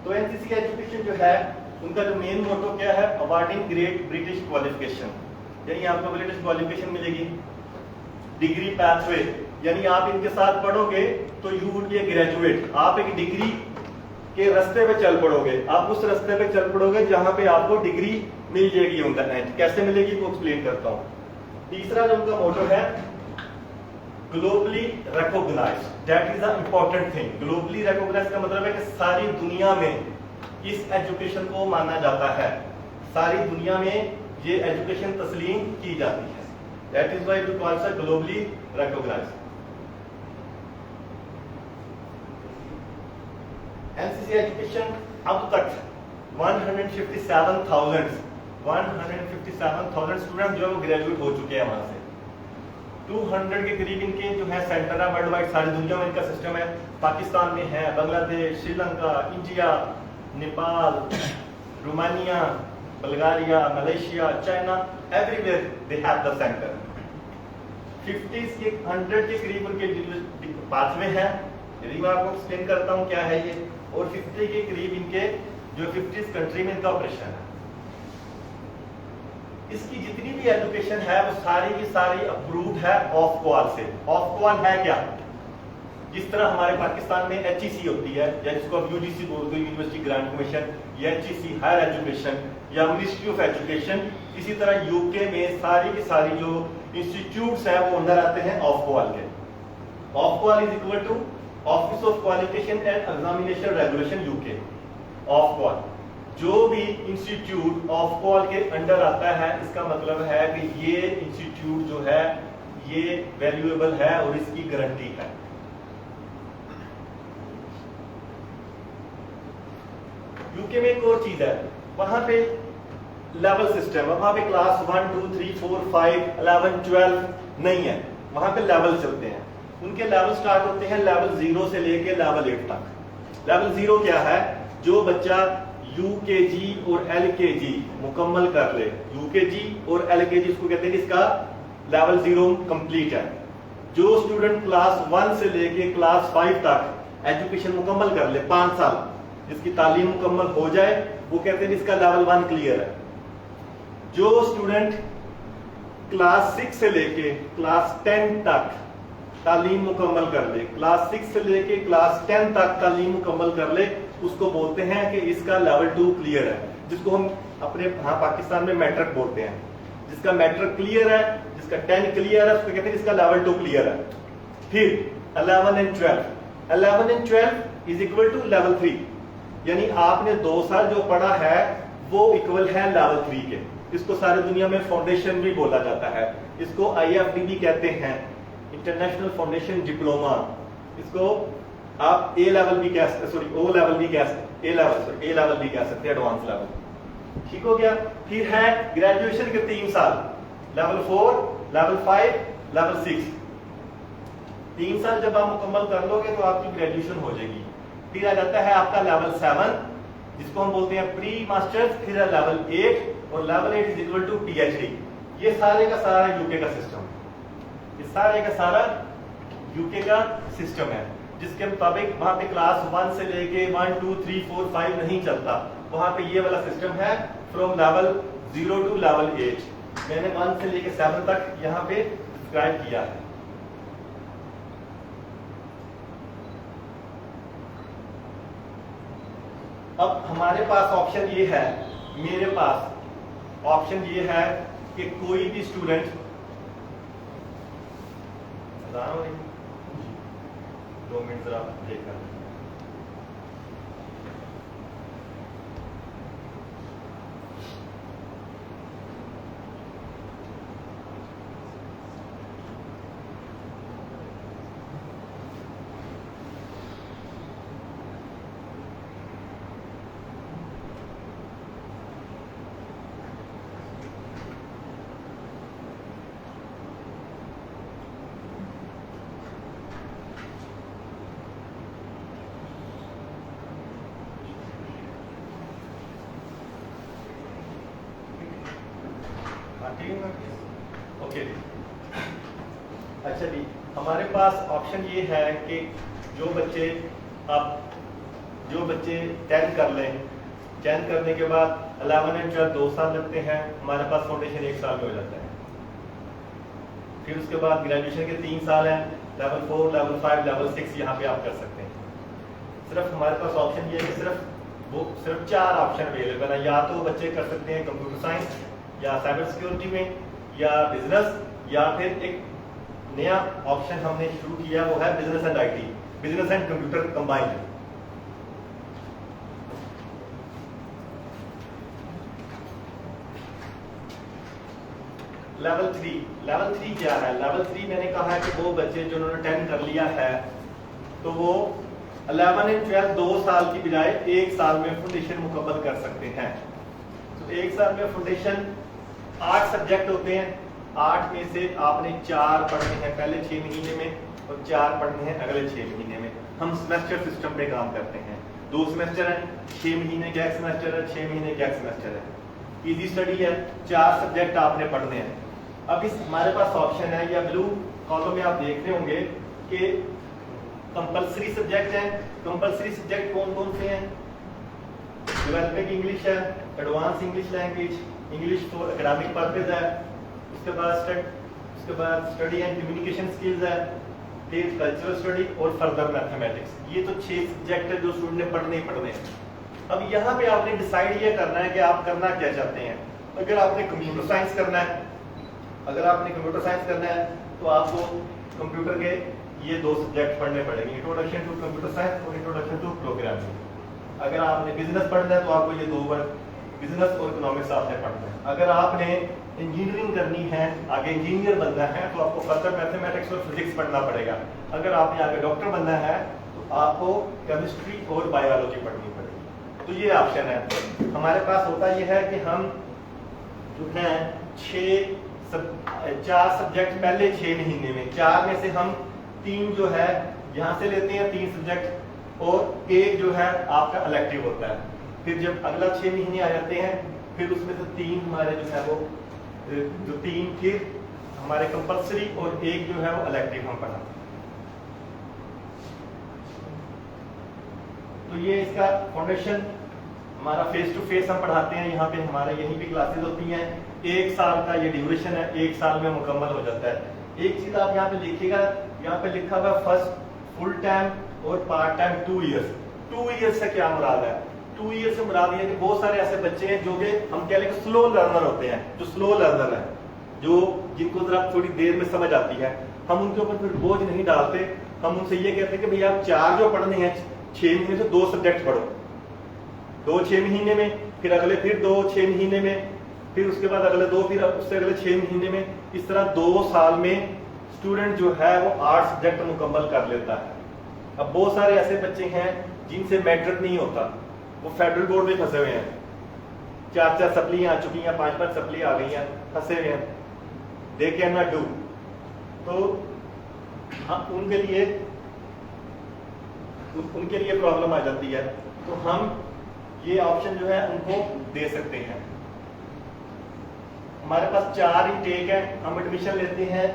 तो एनसीसी एजुकेशन जो है उनका जो मेन मोटो क्या है, अवार्डिंग ग्रेट ब्रिटिश क्वालिफिकेशन, यानी आपको ब्रिटिश क्वालिफिकेशन मिलेगी। डिग्री पैथवे, यानी आप इनके साथ पढ़ोगे तो you would be A graduate, आप एक डिग्री के रास्ते पे चल पड़ोगे, आप उस रास्ते पे चल पड़ोगे जहां पे आपको डिग्री मिल जाएगी ऑन द एंड। कैसे मिलेगी वो एक्सप्लेन करता हूं। तीसरा जो उनका मोटो है, globally recognised, that is the important thing. Globally recognised का मतलब है कि सारी दुनिया में इस एजुकेशन को माना जाता है, सारी दुनिया में ये एजुकेशन तस्लीम की जाती है। That is why we call it globally recognised. NCC education अब तक 157,000 स्टूडेंट जो है वो ग्रेजुएट हो चुके हैं वहां से। 200 के करीब इनके जो है सेंटर है वर्ल्ड वाइड, सारी दुनिया में इनका सिस्टम है। पाकिस्तान में है, Bangladesh, Sri Lanka, India, Nepal, Romania, Bulgaria, Malaysia, China, everywhere they have the centre. 100 के करीब उनके पाथवे हैं, यदि मैं आपको एक्सप्लेन करता हूं क्या है ये। और 50 के करीब इनके जो 50 कंट्री में इनका ऑपरेशन है। इसकी जितनी भी एजुकेशन है वो सारी की सारी अप्रूव्ड है ऑफ क्वाल से। ऑफ क्वाल है क्या, जिस तरह हमारे पाकिस्तान में एचईसी होती है, या जिसको आप यूजीसी बोलते हो, यूनिवर्सिटी ग्रांट कमीशन, या एचईसी हायर एजुकेशन, या मिनिस्ट्री ऑफ एजुकेशन, इसी तरह यूके में सारी की सारी जो इंस्टीट्यूट्स है वो अंदर आते हैं ऑफ क्वाल के। Ofqual is equal to office of qualification and examination regulation UK. Ofqual जो भी इंस्टीट्यूट ऑफ क्वाल के अंडर आता है, इसका मतलब है कि ये इंस्टीट्यूट जो है ये वैल्यूएबल है और इसकी गारंटी है। यूके में एक और चीज है, वहां पे लेवल सिस्टम है, वहां पे क्लास 1 2 3 4 5 11 12 नहीं है, वहां पे लेवल चलते हैं। उनके लेवल स्टार्ट होते हैं लेवल 0 से लेके लेवल 8 तक। लेवल 0 क्या है, जो बच्चा यूकेजी और एलकेजी मुकम्मल कर ले, यूकेजी और एलकेजी इसको कहते हैं, इसका लेवल 0 कंप्लीट है। जो स्टूडेंट क्लास 1 से लेके क्लास 5 तक एजुकेशन मुकम्मल कर ले, 5 साल जिसकी तालीम मुकम्मल हो जाए, वो कहते हैं इसका लेवल 1 क्लियर है। जो स्टूडेंट क्लास 6 से लेके क्लास 10 तक तालीम मुकम्मल कर ले, क्लास 6 से लेके क्लास 10 तक तालीम मुकम्मल कर ले, उसको बोलते हैं कि इसका लेवल 2 क्लियर है, जिसको हम अपने यहाँ पाकिस्तान में मैट्रिक बोलते हैं। जिसका मैट्रिक क्लियर है, जिसका 10 क्लियर है, उसको कहते हैं इसका लेवल 2 क्लियर है। फिर 11 and 12 is equal to level 3, यानी आपने 2 साल जो पढ़ा है वो इक्वल है लेवल 3 के। इसको सारी दुनिया में फाउंडेशन भी बोला जाता है, इसको IFDB कहते हैं, इंटरनेशनल फाउंडेशन डिप्लोमा। इसको आप ए लेवल भी कह सकते, सॉरी ओ लेवल भी कह सकते, ए लेवल भी कह सकते हैं, एडवांस लेवल। ठीक हो गया। फिर है ग्रेजुएशन के 3 साल, लेवल 4, लेवल 5, लेवल 6। 3 साल जब आप मुकम्मल कर लोगे तो आपकी ग्रेजुएशन हो जाएगी। फिर आ जाता है आपका लेवल 7, जिसको हम बोलते हैं प्री मास्टर्स। फिर है लेवल 8, और level 8 is equal to PhD। ये सारे का सारा यूके का सिस्टम, ये सारे का सारा यूके का सिस्टम है, जिसके मुताबिक वहां पे क्लास 1 से लेके 1 2 3 4 5 नहीं चलता। वहां पे ये वाला सिस्टम है फ्रॉम लेवल 0 टू लेवल 8। मैंने 1 से लेके 7 तक यहाँ पे डिस्क्राइब किया है। अब हमारे पास ऑप्शन ये है, मेरे पास ऑप्शन ये है कि कोई भी स्टूडेंट 2 मिनट जरा देखना। ओके, अच्छा जी, हमारे पास ऑप्शन ये है कि जो बच्चे 10 कर लें, 10 करने के बाद 11 एंड 12 2 साल लगते हैं, हमारे पास फाउंडेशन 1 साल में हो जाता है। फिर उसके बाद ग्रेजुएशन के 3 साल हैं, लेवल 4, लेवल 5, लेवल 6 यहाँ पे आप कर सकते हैं। सिर्फ हमारे पास ऑप्शन ये है कि सिर्फ 4 ऑप्शन अवेलेबल है। या तो बच्चे कर सकते हैं कंप्यूटर साइंस या साइबर सिक्योरिटी में या बिजनेस, या फिर एक नया ऑप्शन हमने शुरू किया वो है business and IT, business and computer combined. Level 3 क्या है? लेवल 3 मैंने कहा है कि वो बच्चे जिन्होंने 10 कर लिया है तो वो 11 एंड 12 2 साल की बजाय 1 साल में फाउंडेशन मुकम्मल कर सकते हैं। तो 1 साल में फाउंडेशन 8 सब्जेक्ट होते हैं, 8 में से आपने 4 पढ़ने हैं पहले 6 महीने में और 4 पढ़ने हैं अगले 6 महीने में। हम सेमेस्टर सिस्टम पे काम करते हैं, 2 सेमेस्टर है, 6 महीने का एक सेमेस्टर है, 6 महीने का एक सेमेस्टर है। इजी स्टडी है, 4 सब्जेक्ट आपने पढ़ने हैं। अब इस हमारे पास ऑप्शन है, या ब्लू कॉलम में आप देख रहे होंगे कि कंपलसरी सब्जेक्ट हैं। कंपलसरी सब्जेक्ट कौन कौन से हैं? डेवलपिंग इंग्लिश है, advance English language, English for academic purpose है, उसके बाद स्टडी एंड कम्युनिकेशन स्किल्स है, फिर कल्चरल स्टडी और फर्दर मैथमेटिक्स। ये तो 6 सब्जेक्ट है जो स्टूडेंट ने पढ़ने ही पढ़ने हैं। अब यहाँ पे आपने डिसाइड ये करना है कि आप करना क्या चाहते हैं। अगर आपने कंप्यूटर साइंस करना है तो आपको कंप्यूटर के ये 2 सब्जेक्ट पढ़ने पड़ेंगे, इंट्रोडक्शन टू कंप्यूटर साइंस और इंट्रोडक्शन टू प्रोग्रामिंग। अगर आपने बिजनेस पढ़ना है तो आपको ये 2 वर्ड बिजनेस और इकोनॉमिक्स आपने पढ़ना है। अगर आपने इंजीनियरिंग करनी है, आगे इंजीनियर बनना है, तो आपको फर्दर मैथमेटिक्स और फिजिक्स पढ़ना पड़ेगा। अगर आपने आगे डॉक्टर बनना है तो आपको केमिस्ट्री और बायोलॉजी पढ़नी पड़ेगी। तो ये ऑप्शन है। हमारे पास होता यह है कि हम जो है 4 सब्जेक्ट पहले 6 महीने में, 4 में से हम 3 जो है यहाँ से लेते हैं 3 सब्जेक्ट, और एक जो है आपका इलेक्टिव होता है। फिर जब अगला 6 महीने आ जाते हैं, फिर उसमें से 3 हमारे जो है वो जो 3 फिर हमारे कंपलसरी और एक जो है वो इलेक्टिव हम पढ़ाते हैं। तो ये इसका फाउंडेशन हमारा फेस टू फेस हम पढ़ाते हैं, यहाँ पे हमारे यहीं पे क्लासेस होती हैं। 1 साल का ये ड्यूरेशन है, 1 साल में मुकम्मल हो जाता है। एक चीज आप यहाँ पे लिखिएगा, यहाँ पे लिखा हुआ फर्स्ट फुल टाइम और पार्ट टाइम 2 इयर्स। 2 इयर्स से क्या मुराद है? 2 इयर्स से मुराद ये है कि बहुत सारे ऐसे बच्चे हैं जो कि हम कह लें स्लो लर्नर होते हैं, जो स्लो लर्नर है, जो जिनको जरा थोड़ी देर में समझ आती है। हम उनके ऊपर फिर बोझ नहीं डालते, हम उनसे ये कहते हैं कि भैया आप 4 जो पढ़ने हैं 6 महीने से 2 सब्जेक्ट पढ़ो, 2 6 महीने में, फिर अगले फिर 2 6 महीने में, फिर उसके बाद अगले 2, फिर उससे अगले 6 महीने में। इस तरह 2 साल में स्टूडेंट जो है वो 8 सब्जेक्ट मुकम्मल कर लेता है। अब बहुत सारे ऐसे बच्चे हैं जिनसे मैट्रिक नहीं होता, वो फेडरल बोर्ड में फंसे हुए हैं, 4 सप्ली आ चुकी हैं, 5 सप्ली आ गई हैं, फंसे हुए हैं, दे कैन नॉट डू। तो हाँ, उनके लिए प्रॉब्लम आ जाती है। तो हम ये ऑप्शन जो है उनको दे सकते हैं। हमारे पास 4 इंटेक है, हम एडमिशन लेते हैं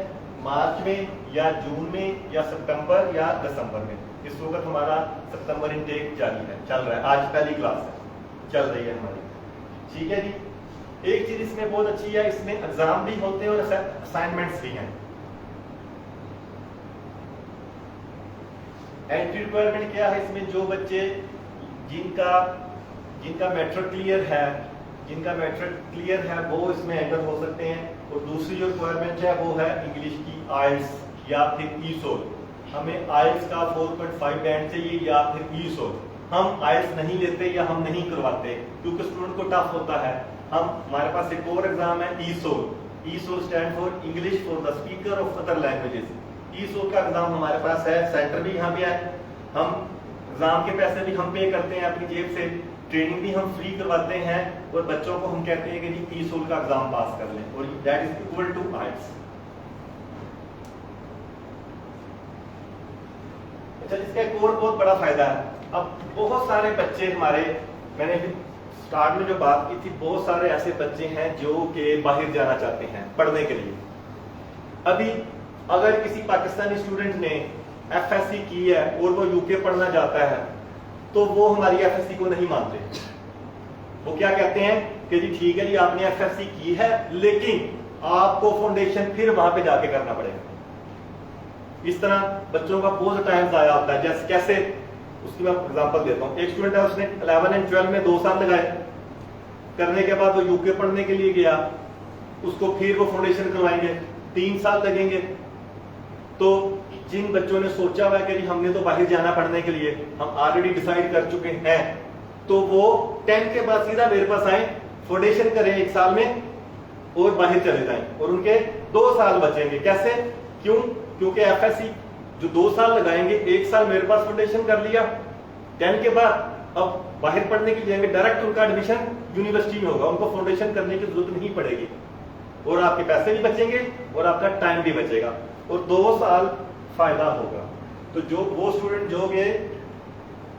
मार्च में या जून में या सितंबर या दिसंबर में। इस वक्त हमारा सितंबर इंटेक जारी है, चल रहा है, आज पहली क्लास है, चल रही है हमारी। ठीक है जी। एक चीज इसमें बहुत अच्छी है, इसमें एग्जाम भी होते हैं और असाइनमेंट्स भी हैं। एंट्री रिक्वायरमेंट क्या है इसमें? जो बच्चे जिनका मैट्रिक क्लियर है वो इसमें एंटर हो सकते हैं। और दूसरी जो रिक्वायरमेंट है वो है इंग्लिश की आइल्स या फिर ईसोल। हमें आइल्स का 4.5 बैंड चाहिए या फिर ईसोल। हम आइल्स नहीं लेते या हम नहीं करवाते क्योंकि स्टूडेंट को टफ होता है। हमारे पास एक और एग्जाम है ESOL. ESOL stand for English for the speaker of other languages. ESOL का एग्जाम हमारे पास है, सेंटर भी यहाँ पे है, हम एग्जाम के पैसे भी हम पे करते हैं अपनी जेब से, ट्रेनिंग भी हम फ्री करवाते हैं और बच्चों को हम कहते हैं कि जी ईसोल का एग्जाम पास कर लें और दैट इज इक्वल टू आइल्स। अच्छा, इसका एक और बहुत बड़ा फायदा है। अब बहुत सारे बच्चे हमारे, मैंने स्टार्ट में जो बात की थी, बहुत सारे ऐसे बच्चे हैं जो कि बाहर जाना चाहते हैं पढ़ने के लिए। अभी अगर किसी पाकिस्तानी स्टूडेंट ने एफएससी की है और वो यूके पढ़ना चाहता है तो वो हमारी एफएससी को नहीं मानते। वो क्या कहते हैं कि जी ठीक है जी आपने एफएससी की है लेकिन आपको फाउंडेशन फिर वहां पे जाके करना पड़ेगा। इस तरह बच्चों का बहुत टाइम जाया होता है। जैसे कैसे, उसकी मैं एग्जांपल देता हूँ। एक स्टूडेंट है, उसने 11 एंड 12 में 2 साल लगाए, करने के बाद वो यूके पढ़ने के लिए गया, उसको फिर वो फाउंडेशन करवाएंगे, 3 साल लगेंगे। तो जिन बच्चों ने सोचा हुआ है कि हमने तो बाहर जाना पढ़ने के लिए, हम ऑलरेडी डिसाइड कर चुके हैं, तो वो 10 के बाद सीधा मेरे पास आए, फाउंडेशन करें 1 साल में और बाहर चले जाएं और उनके 2 साल बचेंगे। कैसे? क्यों? क्योंकि एफएससी जो 2 साल लगाएंगे, 1 साल मेरे पास फाउंडेशन कर लिया, 10 के बाद अब बाहर पढ़ने के लिए जाएंगे, डायरेक्ट उनका एडमिशन यूनिवर्सिटी में होगा, उनको फाउंडेशन करने की जरूरत नहीं पड़ेगी और आपके पैसे भी बचेंगे और आपका टाइम भी बचेगा और 2 साल फायदा होगा। तो जो वो स्टूडेंट जो ये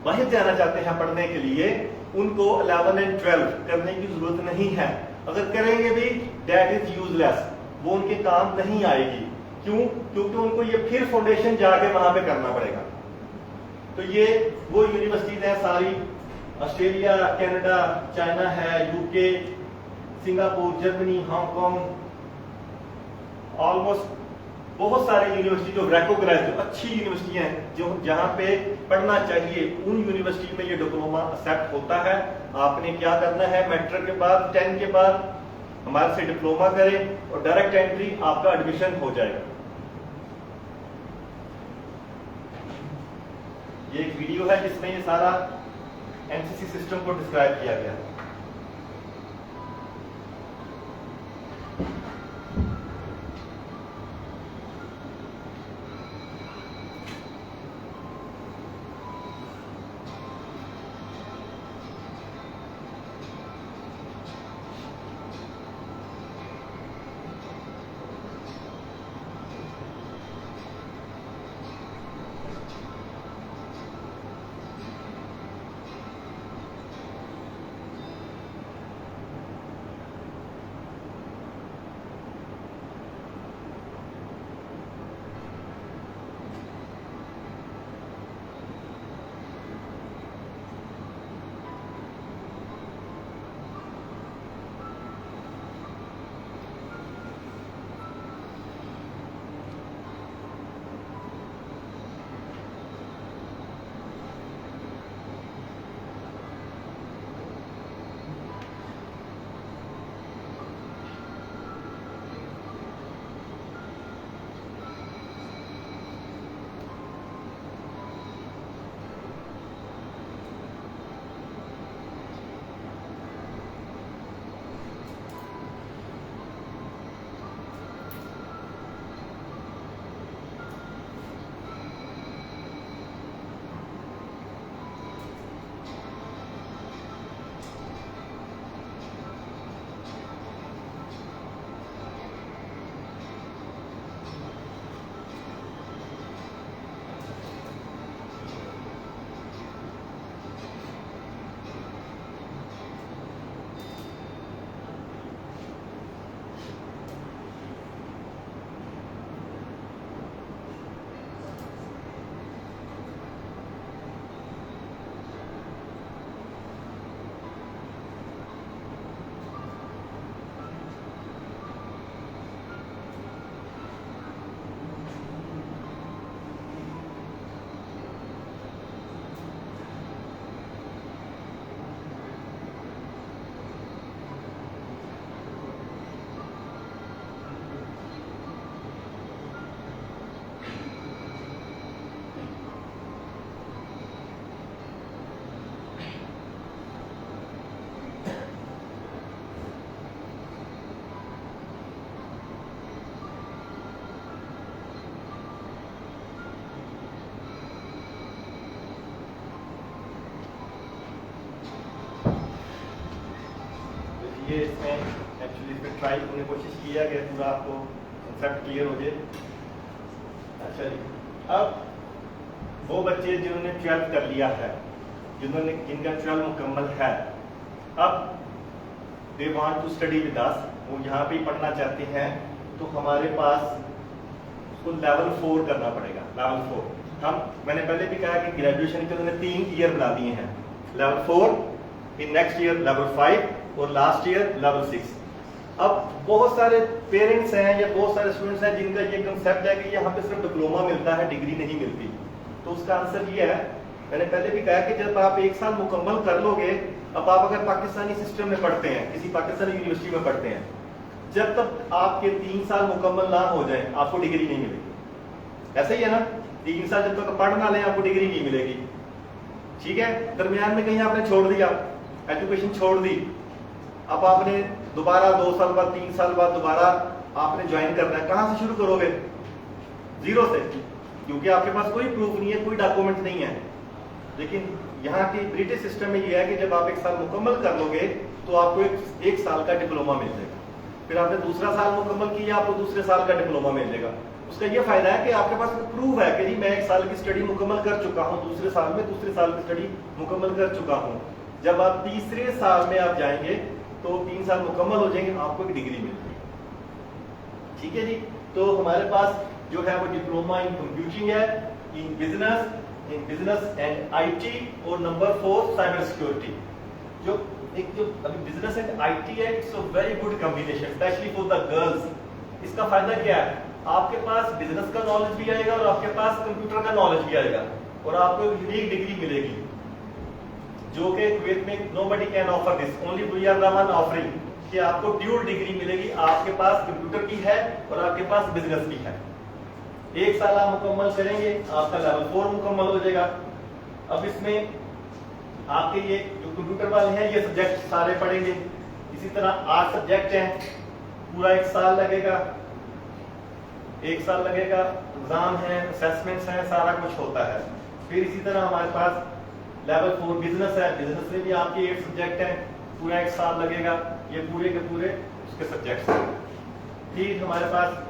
बाहर जाना चाहते हैं पढ़ने के लिए, उनको 11 एंड 12 करने की जरूरत नहीं है। अगर करेंगे भी दैट इज यूजलेस, वो उनके काम नहीं आएगी। क्यों? क्योंकि उनको ये फिर फाउंडेशन जाके वहां पे करना पड़ेगा। तो ये वो यूनिवर्सिटीज हैं सारी, ऑस्ट्रेलिया, कनाडा, चाइना है, UK, Singapore, Germany, Hong Kong, almost बहुत सारी यूनिवर्सिटी जो रेकॉग्नाइज, जो अच्छी यूनिवर्सिटी हैं, जो जहां पे पढ़ना चाहिए, उन यूनिवर्सिटी में ये डिप्लोमा एक्सेप्ट होता है। आपने क्या करना है, मैट्रिक के बाद 10 के बाद हमारे से डिप्लोमा करें और डायरेक्ट एंट्री, आपका एडमिशन हो जाएगा। ये एक वीडियो है जिसमें ये सारा एमसीसी सिस्टम को डिस्क्राइब किया गया है। ये इसमें एक्चुअली इसमें ट्राई करने की कोशिश किया गया, पूरा आपको कंसेप्ट क्लियर हो जाए। अच्छा जी, अब वो बच्चे जिन्होंने 12th कर लिया है, जिनका 12 मुकम्मल है, अब they want to study with us, वो यहाँ पे पढ़ना चाहते हैं, तो हमारे पास उसको लेवल 4 करना पड़ेगा। लेवल 4 मैंने पहले भी कहा कि ग्रेजुएशन के उन्होंने 3 ईयर बना दिए हैं, level 4, in next year level 5 और लास्ट ईयर लेवल 6। अब बहुत सारे पेरेंट्स हैं या बहुत सारे स्टूडेंट्स हैं जिनका ये कंसेप्ट है कि यहाँ पे सिर्फ डिप्लोमा मिलता है, डिग्री नहीं मिलती। तो उसका आंसर ये है, मैंने पहले भी कहा कि जब आप 1 साल मुकम्मल कर लोगे, अब आप अगर पाकिस्तानी सिस्टम में पढ़ते हैं, किसी पाकिस्तानी यूनिवर्सिटी में पढ़ते हैं, जब तक आपके 3 साल मुकम्मल ना हो जाए आपको डिग्री नहीं मिलेगी। ऐसा ही है ना, 3 साल जब तक पढ़ ना लें आपको डिग्री नहीं मिलेगी। ठीक है, दरमियान में कहीं आपने छोड़ दिया, एजुकेशन छोड़ दी, अब आपने दोबारा 2 साल बाद 3 साल बाद दोबारा आपने ज्वाइन करना है, कहां से शुरू करोगे? जीरो से, क्योंकि आपके पास कोई प्रूफ नहीं है, कोई डॉक्यूमेंट नहीं है। लेकिन यहाँ की ब्रिटिश सिस्टम में यह है कि जब आप 1 साल मुकम्मल कर लोगे तो आपको एक साल का डिप्लोमा मिल जाएगा, फिर आपने दूसरा साल मुकम्मल किया आपको दूसरे साल का डिप्लोमा मिल जाएगा। उसका ये फायदा है कि आपके पास प्रूफ है कि जी मैं 1 साल की स्टडी मुकम्मल कर चुका हूँ, दूसरे साल में दूसरे साल की स्टडी मुकम्मल कर चुका हूँ। जब आप तीसरे साल में आप जाएंगे तो 3 साल मुकम्मल हो जाएंगे, आपको एक डिग्री मिल जाएगी। ठीक है जी, तो हमारे पास जो है वो डिप्लोमा इन कंप्यूटिंग है, इन बिजनेस एंड आईटी, और नंबर 4 साइबर सिक्योरिटी। जो अभी बिजनेस एंड आईटी है, it's a very good combination specially for the girls. इसका फायदा क्या है, आपके पास बिजनेस का नॉलेज भी आएगा और आपके पास कंप्यूटर का नॉलेज भी आएगा, और आपको एक यूनिक डिग्री मिलेगी जो कि कुवैत में nobody can offer this, only we are the one offering, कि आपको ड्यूल डिग्री मिलेगी, आपके पास कंप्यूटर की है और आपके पास बिजनेस की है। 1 साल आप मुकम्मल करेंगे, आपका लेवल 4 मुकम्मल हो जाएगा। अब इसमें आपके ये जो कंप्यूटर वाले हैं ये सब्जेक्ट सारे पढ़ेंगे, इसी तरह 8 सब्जेक्ट हैं, पूरा 1 साल लगेगा, 1 साल लगेगा, एग्जाम है, असेसमेंट्स हैं, सारा कुछ होता है। फिर इसी तरह हमारे पास लेवल 4 बिजनेस है, बिजनेस में भी आपके 8 सब्जेक्ट हैं, पूरा 1 साल लगेगा, ये पूरे के पूरे उसके सब्जेक्ट्स हैं। फिर हमारे पास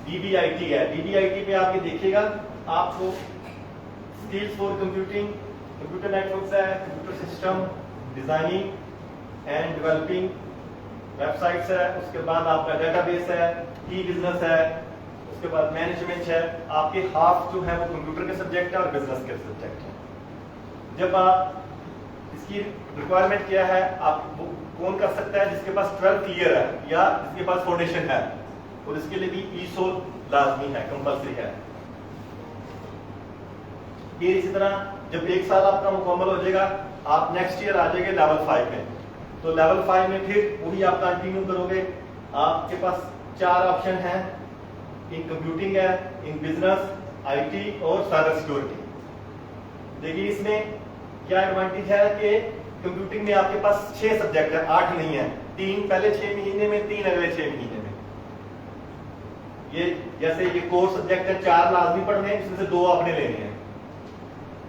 DBIT है, DBIT में आप ये देखिएगा, आपको skills for computing, computer networks है, computer system designing and developing websites है, उसके बाद आपका डेटाबेस है, ई बिजनेस है, उसके बाद मैनेजमेंट है। आपके हाफ जो है वो कंप्यूटर के सब्जेक्ट है और बिजनेस के सब्जेक्ट है। जब आप इसकी रिक्वायरमेंट क्या है, आप कौन कर सकता है, जिसके पास 12 क्लियर है या जिसके पास फाउंडेशन है, और इसके लिए भी ईसोल लाजमी है, कंपल्सरी है। फिर इसी तरह जब 1 साल आपका मुकम्मल हो जाएगा, आप नेक्स्ट ईयर आ जाएंगे लेवल 5 में, तो लेवल 5 में फिर वही आप कंटिन्यू करोगे। आपके पास 4 ऑप्शन हैं, इन कंप्यूटिंग है, इन बिजनेस, आईटी और साइबर सिक्योरिटी। देखिए इसमें क्या एडवांटेज है कि कंप्यूटिंग में आपके पास 6 सब्जेक्ट है, 8 नहीं है, 3 पहले 6 महीने में, 3 अगले 6 महीने में। ये जैसे ये कोर सब्जेक्ट है, 4 लाजमी पढ़ने हैं, इसमें से 2 आपने लेने हैं।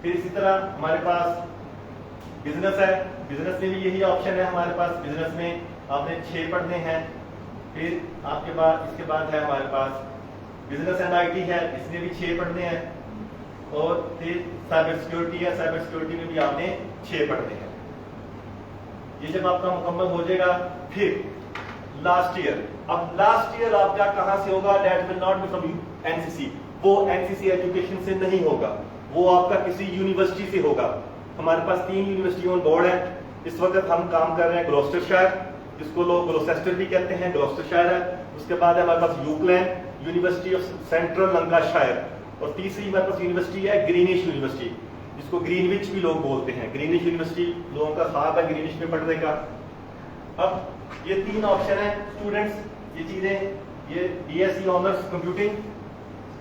फिर इसी तरह हमारे पास बिजनेस है, बिजनेस में भी यही ऑप्शन है हमारे पास, बिजनेस में आपने 6 पढ़ने हैं। फिर आपके बाद इसके बाद है हमारे पास बिजनेस एंड आईटी है, इसमें भी 6 पढ़ने हैं। और फिर साइबर सिक्योरिटी है, साइबर सिक्योरिटी में भी आपने 6 पढ़ने हैं। ये जब आपका मुकम्मल हो जाएगा, फिर लास्ट ईयर, अब लास्ट ईयर आपका कहां से होगा, that will not be from NCC, वो एनसीसी एजुकेशन से नहीं होगा, वो आपका किसी यूनिवर्सिटी से होगा। हमारे पास 3 यूनिवर्सिटी ऑन बोर्ड है, इस वक्त हम काम कर रहे हैं ग्लॉस्टरशायर, जिसको लोग ग्लॉसेस्टर भी कहते हैं, ग्लॉस्टरशायर है। उसके बाद है हमारे पास यूक्लैंड, यूनिवर्सिटी ऑफ सेंट्रल लंकाशायर, और तीसरी हमारे पास यूनिवर्सिटी है ग्रीनिश यूनिवर्सिटी, जिसको ग्रीनविच भी लोग बोलते हैं। ग्रीनिश यूनिवर्सिटी लोगों का ख्वाब है ग्रीनिश में पढ़ने का। अब ये 3 ऑप्शन है स्टूडेंट्स, ये चीजें, ये BSc honours computing,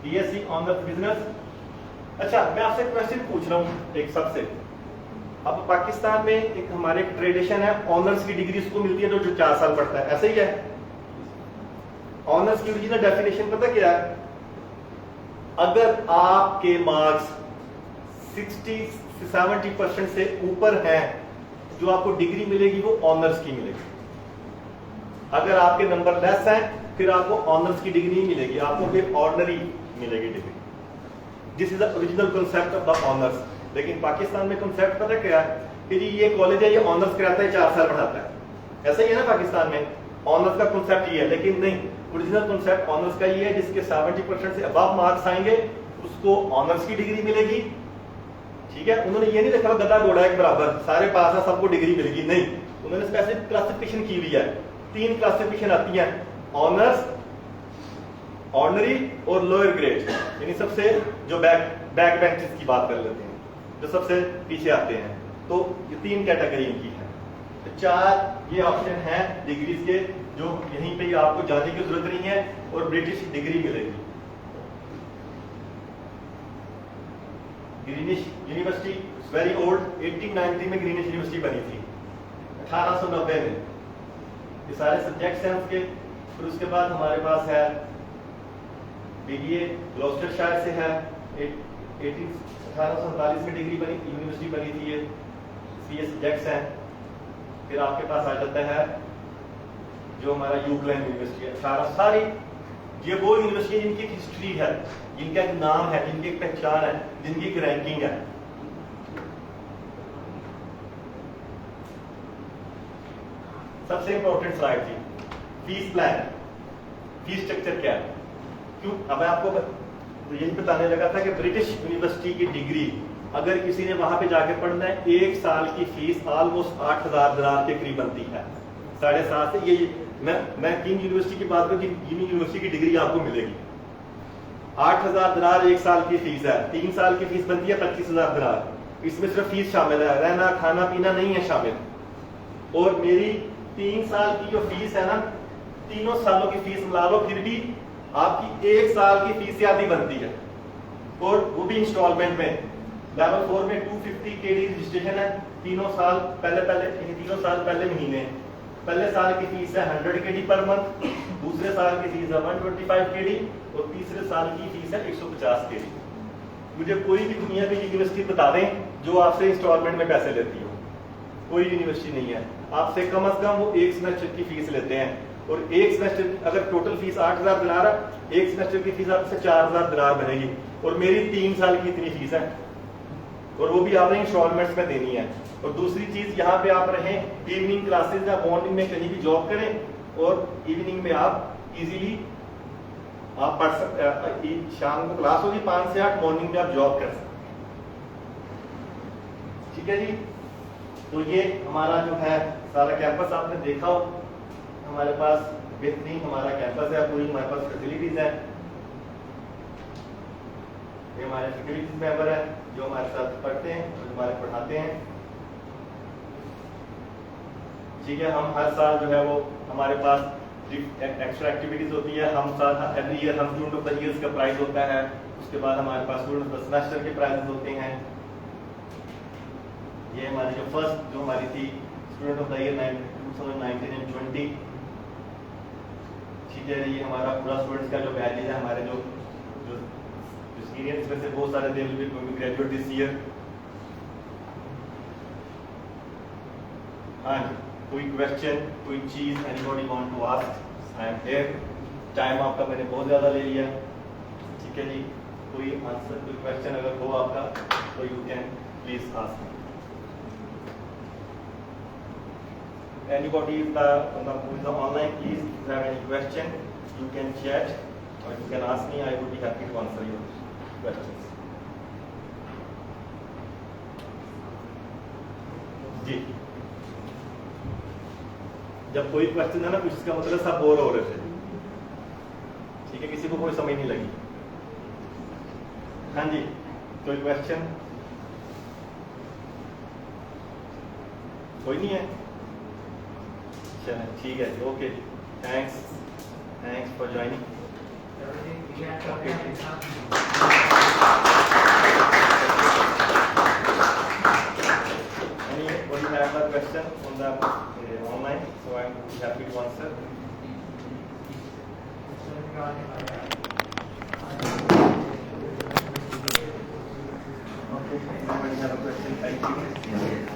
BSc honours business. अच्छा, मैं आपसे क्वेश्चन पूछ रहा हूँ एक सबसे, अब पाकिस्तान में एक हमारे एक ट्रेडिशन है, ऑनर्स की डिग्री उसको मिलती है जो 4 साल पढ़ता है, ऐसा ही है। ऑनर्स की ओरिजिनल डेफिनेशन पता क्या है, अगर आपके मार्क्स 60-70% से ऊपर हैं, जो आपको डिग्री मिलेगी वो ऑनर्स की मिलेगी। अगर आपके नंबर लेस हैं, फिर आपको ऑनर्स की डिग्री नहीं मिलेगी, आपको फिर ऑर्डिनरी मिलेगी degree. This is the original concept of the honours. लेकिन पाकिस्तान में कांसेप्ट पता क्या है कि जी ये कॉलेज है, ये ऑनर्स कराता है, 4 साल पढ़ाता है, ऐसा ही है ना पाकिस्तान में, ऑनर्स का कांसेप्ट ये है। लेकिन नहीं, ओरिजिनल कॉन्सेप्ट ऑनर्स का ये है, जिसके 70% से अबव मार्क्स आएंगे उसको ऑनर्स की डिग्री मिलेगी। ठीक है, उन्होंने ये नहीं रखा गधा घोड़ा एक बराबर सारे पास है सबको डिग्री मिलेगी, नहीं, उन्होंने स्पेसिफिक क्लासिफिकेशन की हुई है। 3 क्लासिफिकेशन आती है, ऑनर्स, ऑर्डिनरी और लोअर ग्रेड, यानी सबसे जो बैक बेंचेस की बात कर लेते हैं, जो सबसे पीछे आते हैं, तो ये 3 कैटेगरी इनकी है। तो 4 ये ऑप्शन है डिग्रीज के, जो यहीं पे आपको जाने की जरूरत नहीं है और ब्रिटिश डिग्री मिलेगी। ग्रीनिश यूनिवर्सिटी वेरी ओल्ड, 1890 में ग्रीनिश यूनिवर्सिटी बनी थी, 1890 में। ये सारे सब्जेक्ट्स हैं उसके। फिर उसके बाद हमारे पास है बीबीए, ग्लॉस्टरशायर से है, 1847 में डिग्री बनी, यूनिवर्सिटी बनी थी ये, सीए सब्जेक्ट्स हैं। फिर आपके पास आ जाता है जो हमारा यूक्लेन यूनिवर्सिटी है, 18 सारी ये वो यूनिवर्सिटी जिनकी हिस्ट्री है, जिनका एक नाम है, जिनकी एक पहचान है, जिनकी एक रैंकिंग है। सबसे इंपॉर्टेंट स्लाइड थी फीस प्लान, फीस स्ट्रक्चर क्या है। क्यों अब मैं आपको तो यही बताने लगा था कि ब्रिटिश यूनिवर्सिटी की डिग्री अगर किसी ने वहां पे जाके पढ़ना है, 1 साल की फीस ऑलमोस्ट 8,000 दिनार के करीब बनती है, 7.5 से। ये मैं किंग यूनिवर्सिटी की बात करूं, किंग यूनिवर्सिटी की डिग्री आपको मिलेगी, 8,000 दिनार 1 साल की फीस है। 3 साल की फीस बनती है 25,000 दिनार। इसमें सिर्फ फीस शामिल है, रहना खाना पीना नहीं है शामिल। और मेरी 3 साल की जो फीस है ना, तीनों सालों की फीस मिला लो, फिर भी आपकी 1 साल की फीस से आधी बनती है, और वो भी इंस्टॉलमेंट में। लेवल 4 में 250 KD रजिस्ट्रेशन है, तीनों साल पहले महीने। पहले साल की फीस है 100 KD पर मंथ, दूसरे साल की फीस है 125 KD, और तीसरे साल की फीस है 150 KD। मुझे कोई भी दुनिया की यूनिवर्सिटी बता दें जो आपसे इंस्टॉलमेंट में पैसे लेती हो, कोई यूनिवर्सिटी नहीं है। आपसे कम से कम वो 1 सेमेस्टर की फीस लेते हैं, और 1 सेमेस्टर अगर टोटल फीस 8,000 दिनार है, 1 सेमेस्टर की फीस आपसे 4,000 दिनार बनेगी, और मेरी 3 साल की इतनी फीस है, और वो भी आपने इंस्टॉलमेंट्स में देनी है। और दूसरी चीज, यहाँ पे आप रहें इवनिंग क्लासेस या मॉर्निंग में कहीं भी जॉब करें, और इवनिंग में आप इजीली आप पढ़ सकते, शाम को क्लास होगी 5 से 8, मॉर्निंग में आप जॉब कर सकते। ठीक है जी, तो ये हमारा जो है सारा कैंपस आपने देखा हो, हमारे पास बेहतरीन हमारा कैंपस है, पूरी हमारे पास फैसिलिटीज है। ये हमारे फैकल्टीज मेंबर है जो हमारे साथ पढ़ते हैं और हमारे पढ़ाते हैं। ठीक है, हम हर साल जो है वो हमारे पास एक्स्ट्रा एक्टिविटीज होती है, हम साथ एवरी ईयर हम स्टूडेंट ऑफ द ईयर का प्राइज होता है। उसके बाद हमारे पास स्टूडेंट ऑफ द सेमेस्टर के प्राइजेस होते हैं। ये हमारी जो फर्स्ट जो हमारी थी student of the year 2019 and 20। ठीक है, ये हमारा पूरा स्टूडेंट्स का जो बैच है, हमारे जो सीनियर्स में से बहुत सारे they will be graduate this year. हाँ, कोई क्वेश्चन, कोई चीज anybody want to ask, I am here. Time आपका मैंने बहुत ज्यादा ले लिया, ठीक है जी। कोई आंसर, कोई क्वेश्चन अगर हो आपका तो you can please ask. Anybody who is online, please, if you have any question, you can chat or you can ask me. I would be happy to answer your questions. जी, जब कोई question है ना कुछ, इसका मतलब सब bore हो रहे थे। ठीक है, किसी को कोई समझ नहीं लगी। हाँ जी, कोई क्वेश्चन? कोई नहीं है? चलें, ठीक है, okay, thanks for joining. Anybody have a question on the online? So I'm happy to answer. Okay, anybody have a question? Thank you.